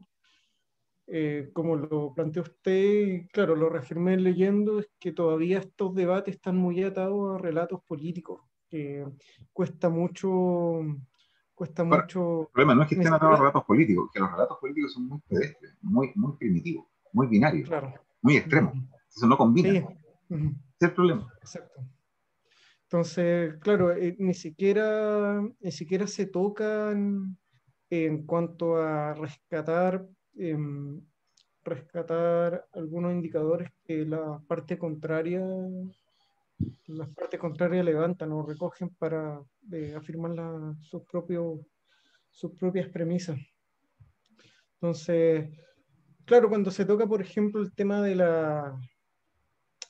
como lo planteó usted, y claro, lo reafirmé leyendo, es que todavía estos debates están muy atados a relatos políticos, que cuesta mucho, cuesta Ahora, el mucho, problema no es que ni estén atados a siquiera, relatos políticos, que los relatos políticos son muy pedestres, muy primitivos, muy binarios, claro. muy Ujú. extremos. Eso no combina. Sí, Ese ujú, es el problema. exacto. Entonces, claro, ni siquiera se tocan en cuanto a em, rescatar algunos indicadores que las partes contrarias levantan o recogen para afirmar sus propias premisas. Entonces, claro, cuando se toca, por ejemplo, el tema de la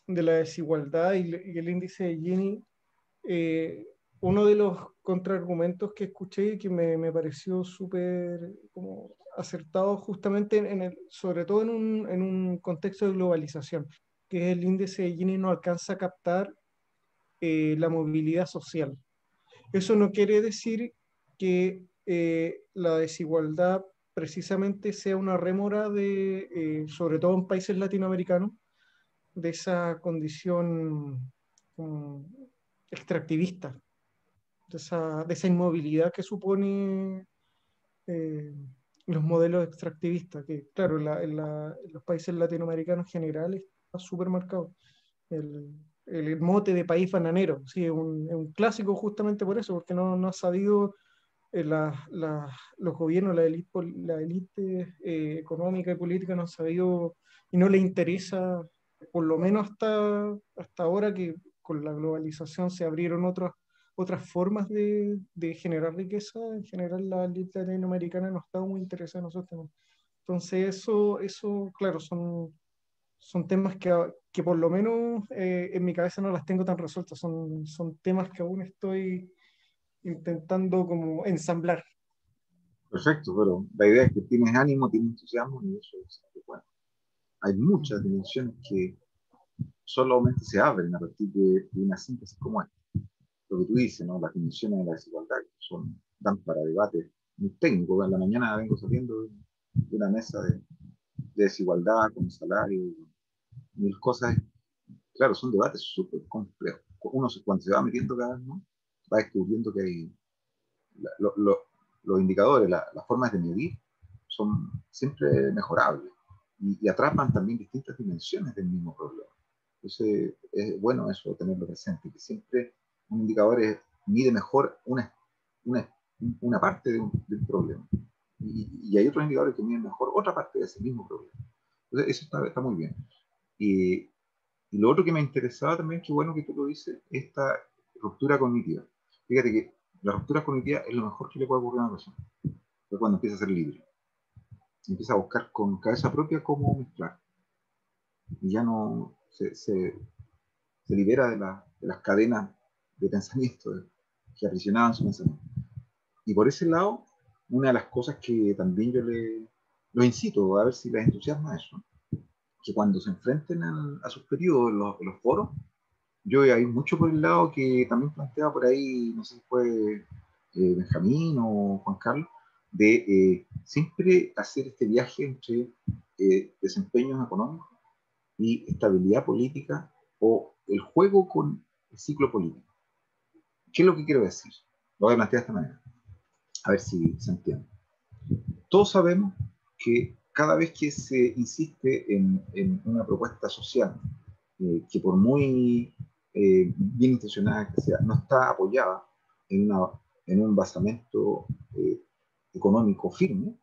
desigualdad y el índice de Gini, eh, uno de los contraargumentos que escuché y que me pareció súper como acertado justamente sobre todo en un contexto de globalización, que es el índice de Gini no alcanza a captar la movilidad social. Eso no quiere decir que la desigualdad precisamente sea una rémora sobre todo en países latinoamericanos, de esa condición como extractivista, de esa inmovilidad que supone eh, los modelos extractivistas, que claro, en los países latinoamericanos en general está súper marcado. El mote de país bananero, sí, es un clásico justamente por eso, porque no ha sabido los gobiernos, la élite económica y política no han sabido y no le interesa, por lo menos hasta ahora que con la globalización se abrieron otras formas de generar riqueza. En general, la élite latinoamericana no está muy interesada en esos temas. Entonces, eso claro, son temas que por lo menos en mi cabeza no las tengo tan resueltas. Son temas que aún estoy intentando como ensamblar. Perfecto, pero la idea es que tienes ánimo, tienes entusiasmo y eso es bueno. Hay muchas dimensiones que solamente se abren a partir de una síntesis como esta. Lo que tú dices, ¿no? Las dimensiones de la desigualdad dan para debate muy técnico. En la mañana vengo saliendo de una mesa de desigualdad con salario y mil cosas. Claro, son debates súper complejos. Cuando se va metiendo cada vez más, va descubriendo que hay lo, lo, los indicadores, las formas de medir son siempre mejorables y atrapan también distintas dimensiones del mismo problema. Entonces, es bueno eso, tenerlo presente, que siempre un indicador mide mejor una, una parte de un problema. Y hay otros indicadores que miden mejor otra parte de ese mismo problema. Entonces, eso está muy bien. Y, y lo otro que me interesaba también, que bueno que tú lo dices, esta ruptura cognitiva. Fíjate que la ruptura cognitiva es lo mejor que le puede ocurrir a una persona. Es cuando empieza a ser libre. Empieza a buscar con cabeza propia cómo mezclar. Y ya no se libera de las cadenas de pensamiento que aprisionaban su pensamiento. Y por ese lado, una de las cosas que también yo lo incito a ver si les entusiasma eso, que cuando se enfrenten a sus periodos en los foros, yo voy a ir mucho por el lado que también planteaba por ahí, no sé si fue Benjamín o Juan Carlos, de siempre hacer este viaje entre desempeños económicos y estabilidad política o el juego con el ciclo político. ¿Qué es lo que quiero decir? Lo voy a plantear de esta manera, a ver si se entiende. Todos sabemos que cada vez que se insiste en una propuesta social, que por muy bien intencionada que sea, no está apoyada en un basamento económico firme,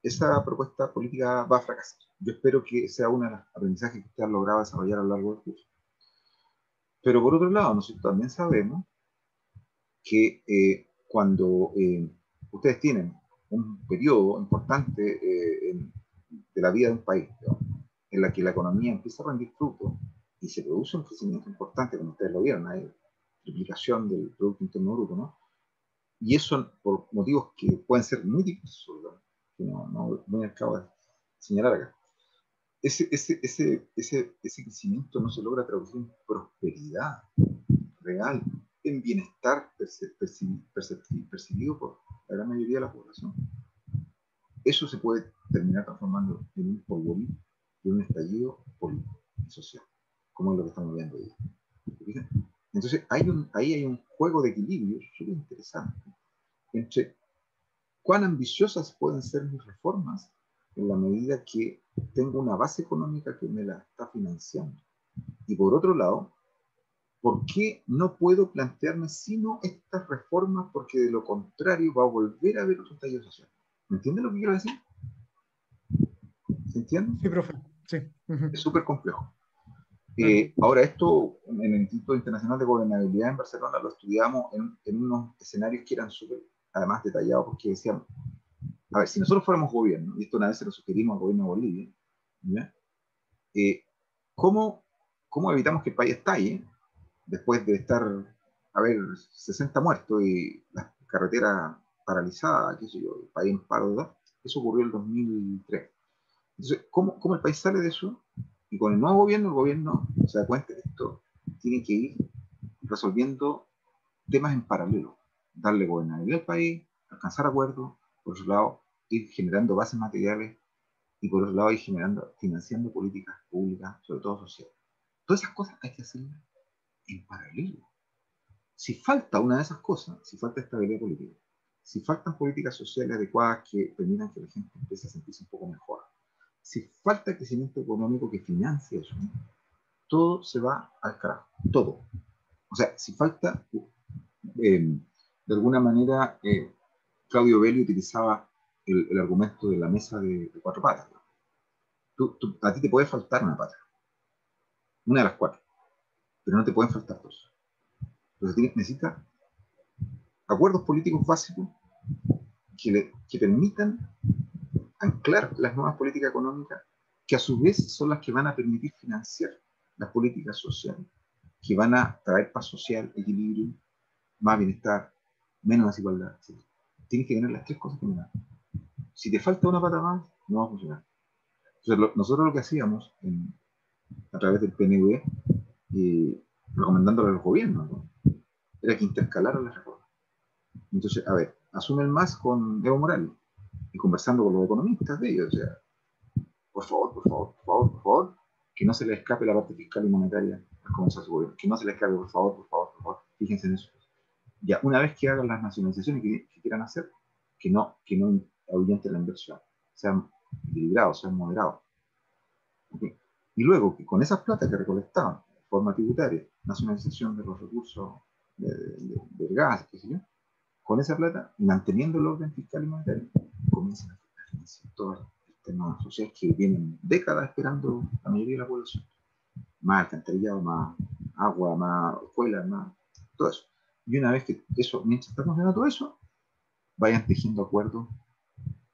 esa propuesta política va a fracasar. Yo espero que sea uno de los aprendizajes que usted ha logrado desarrollar a lo largo del curso. Pero por otro lado, nosotros también sabemos que cuando ustedes tienen un periodo importante de la vida de un país, digamos, en la que la economía empieza a rendir fruto y se produce un crecimiento importante, como ustedes lo vieron, hay triplicación del Producto Interno Bruto, ¿no? Y eso por motivos que pueden ser muy difíciles, que no voy a acabo de señalar acá. Ese crecimiento no se logra traducir en prosperidad real, en bienestar percibido por la gran mayoría de la población. Eso se puede terminar transformando en un polvorín y un estallido político y social, como es lo que estamos viendo hoy. Entonces, ahí hay un juego de equilibrio súper interesante entre cuán ambiciosas pueden ser mis reformas en la medida que tengo una base económica que me la está financiando. Y por otro lado, ¿por qué no puedo plantearme sino estas reformas? Porque de lo contrario va a volver a haber otro estallido social. ¿Me entiende lo que quiero decir? ¿Se entiende? Sí, profe. Sí. Es súper complejo. Claro. Ahora, esto en el Instituto Internacional de Gobernabilidad en Barcelona lo estudiamos en unos escenarios que eran súper, además, detallados, porque decíamos, a ver, si nosotros fuéramos gobierno, y esto una vez se lo sugerimos al gobierno de Bolivia, ¿ya? ¿Cómo evitamos que el país estalle después de estar, a ver, 60 muertos y las carreteras paralizadas, qué sé yo, el país en paro, ¿verdad? Eso ocurrió en el 2003. Entonces, ¿cómo el país sale de eso? Y con el nuevo gobierno, el gobierno se da cuenta de que esto tiene que ir resolviendo temas en paralelo, darle gobernabilidad al país, alcanzar acuerdos, por otro lado, ir generando bases materiales y por otro lado ir financiando políticas públicas, sobre todo sociales. Todas esas cosas hay que hacerlas en paralelo. Si falta una de esas cosas, si falta estabilidad política, si faltan políticas sociales adecuadas que permitan que la gente empiece a sentirse un poco mejor, si falta crecimiento económico que financie eso, todo se va al carajo, todo. O sea, si falta, de alguna manera, Claudio Belli utilizaba el argumento de la mesa de cuatro patas. A ti te puede faltar una pata, una de las cuatro, pero no te pueden faltar dos. Entonces necesitas acuerdos políticos básicos que permitan anclar las nuevas políticas económicas, que a su vez son las que van a permitir financiar las políticas sociales, que van a traer paz social, equilibrio, más bienestar, menos desigualdad, etc. Tienes que tener las tres cosas combinadas. Si te falta una pata más, no va a funcionar. Entonces, nosotros lo que hacíamos a través del PNV, recomendándole a los gobiernos, ¿no? Era que intercalaran las reformas. Entonces, a ver, asume el MAS con Evo Morales y conversando con los economistas de ellos, o sea, por favor, que no se le escape la parte fiscal y monetaria al comenzar su gobierno, que no se le escape, por favor, fíjense en eso. Ya, una vez que hagan las nacionalizaciones que quieran hacer, que no ahuyenten la inversión, sean equilibrados, sean moderados. ¿Okay? Y luego, que con esas plata que recolectaban de forma tributaria, nacionalización de los recursos del gas, qué sé yo, con esa plata, manteniendo el orden fiscal y monetario, comienzan a financiar todo el tema social que vienen décadas esperando la mayoría de la población. Más alcantarillado, más agua, más escuelas, más todo eso. Y una vez que eso, mientras está funcionando todo eso, vayan tejiendo acuerdos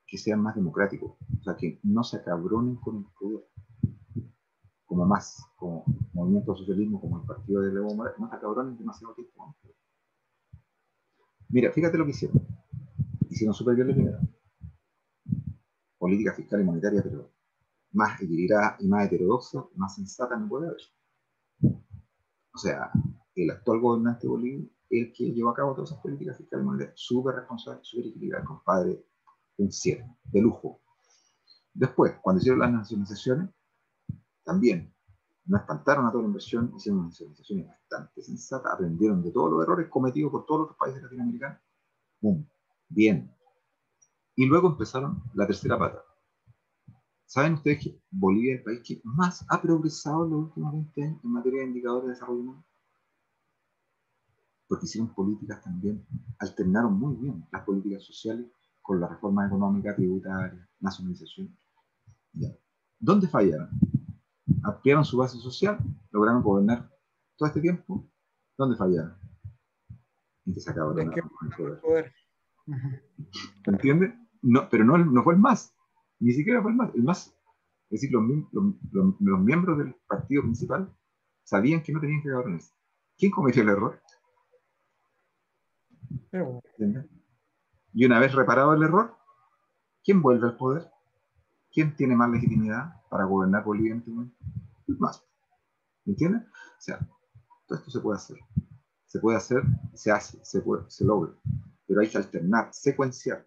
que sean más democráticos, o sea, que no se acabronen con el poder, como movimiento socialismo, como el partido de Evo Morales, no se acabronen demasiado tiempo. Mira, fíjate lo que hicieron súper bien lo primero, política fiscal y monetaria, pero más equilibrada y más heterodoxa, más sensata no puede haber. O sea, el actual gobernante de Bolivia es el que llevó a cabo todas esas políticas fiscales y monetarias, súper responsable, súper equilibrado, compadre, un cielo, de lujo. Después, cuando hicieron las nacionalizaciones, también no espantaron a toda la inversión, hicieron nacionalizaciones bastante sensatas, aprendieron de todos los errores cometidos por todos los países latinoamericanos. ¡Bum! Bien. Y luego empezaron la tercera pata. ¿Saben ustedes que Bolivia es el país que más ha progresado en los últimos 20 años en materia de indicadores de desarrollo humano? Porque hicieron políticas también, alternaron muy bien las políticas sociales con la reforma económica, tributaria, nacionalización. Ya. ¿Dónde fallaron? Ampliaron su base social, lograron gobernar todo este tiempo. ¿Dónde fallaron? En que se acabaron con el poder. Poder. ¿Entiendes? No, pero no fue el MAS. Ni siquiera fue el más, es decir, los miembros del partido principal sabían que no tenían que gobernarse. ¿Quién cometió el error? ¿Entiendes? Y una vez reparado el error, ¿quién vuelve al poder? ¿Quién tiene más legitimidad para gobernar Bolivia? Más. ¿Entiendes? O sea, todo esto se puede hacer. Se puede hacer, se hace, se logra. Pero hay que alternar, secuenciar,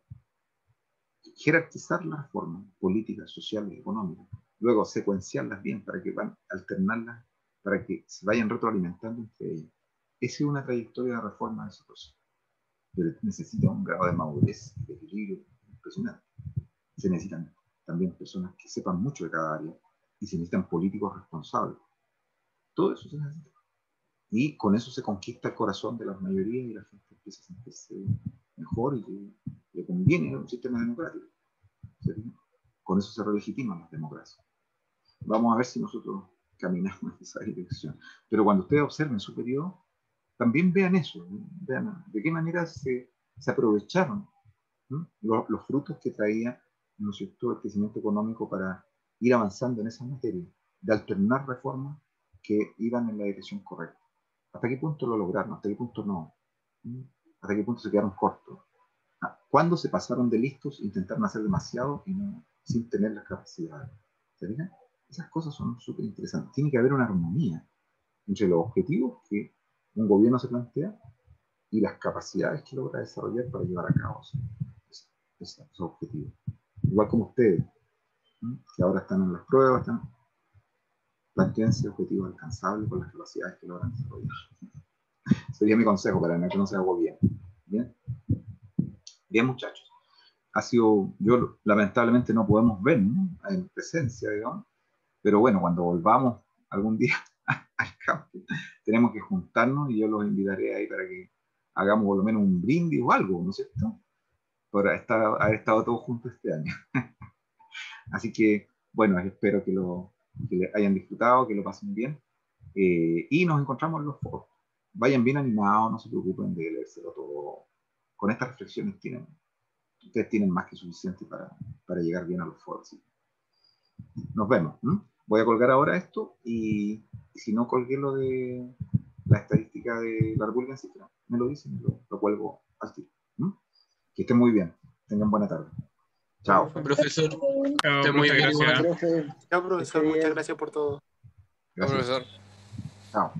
jerarquizar las reformas políticas, sociales y económicas. Luego secuenciarlas bien para que van alternarlas, para que se vayan retroalimentando entre ellas. Esa es una trayectoria de reforma de ese proceso. Pero necesita un grado de madurez y de equilibrio impresionante. Se necesitan también personas que sepan mucho de cada área y se necesitan políticos responsables. Todo eso se necesita. Y con eso se conquista el corazón de las mayorías y la gente empieza a sentirse mejor y que le conviene un sistema democrático. ¿Sí? Con eso se relegitiman las democracias. Vamos a ver si nosotros caminamos en esa dirección. Pero cuando ustedes observen su periodo, también vean eso, ¿no? Vean de qué manera se aprovecharon, ¿no? los frutos que traía, ¿no es cierto?, el crecimiento económico para ir avanzando en esa materia, de alternar reformas que iban en la dirección correcta. ¿Hasta qué punto lo lograron? ¿Hasta qué punto no? ¿Hasta qué punto se quedaron cortos? ¿Cuándo se pasaron de listos, intentaron hacer demasiado y no, sin tener las capacidades? ¿Se fijan? Esas cosas son súper interesantes. Tiene que haber una armonía entre los objetivos que un gobierno se plantea y las capacidades que logra desarrollar para llevar a cabo esos objetivos. Igual como ustedes, ¿no?, que ahora están en las pruebas, plantéense objetivos alcanzables con las capacidades que logran desarrollar. Sería mi consejo para que no se haga bien. Bien, bien, muchachos. Ha sido, yo lamentablemente no podemos ver, ¿no?, en presencia, digamos, pero bueno, cuando volvamos algún día al campo, tenemos que juntarnos y yo los invitaré ahí para que hagamos por lo menos un brindis o algo, ¿no es cierto?, por haber estado todos juntos este año. Así que, bueno, espero que le hayan disfrutado, que lo pasen bien, y nos encontramos en los foros. Vayan bien animados, no se preocupen de leérselo todo. Con estas reflexiones ustedes tienen más que suficiente para llegar bien a los foros. ¿Sí? Nos vemos. Voy a colgar ahora esto y si no colgué lo de la estadística de la República en Cifra, me lo dicen y lo cuelgo al tiro. Que estén muy bien. Tengan buena tarde. Chao. Profesor, Chao, esté muy muchas bien igual. gracias. Chao, profesor, muchas gracias por todo. Gracias. Profesor. Chao.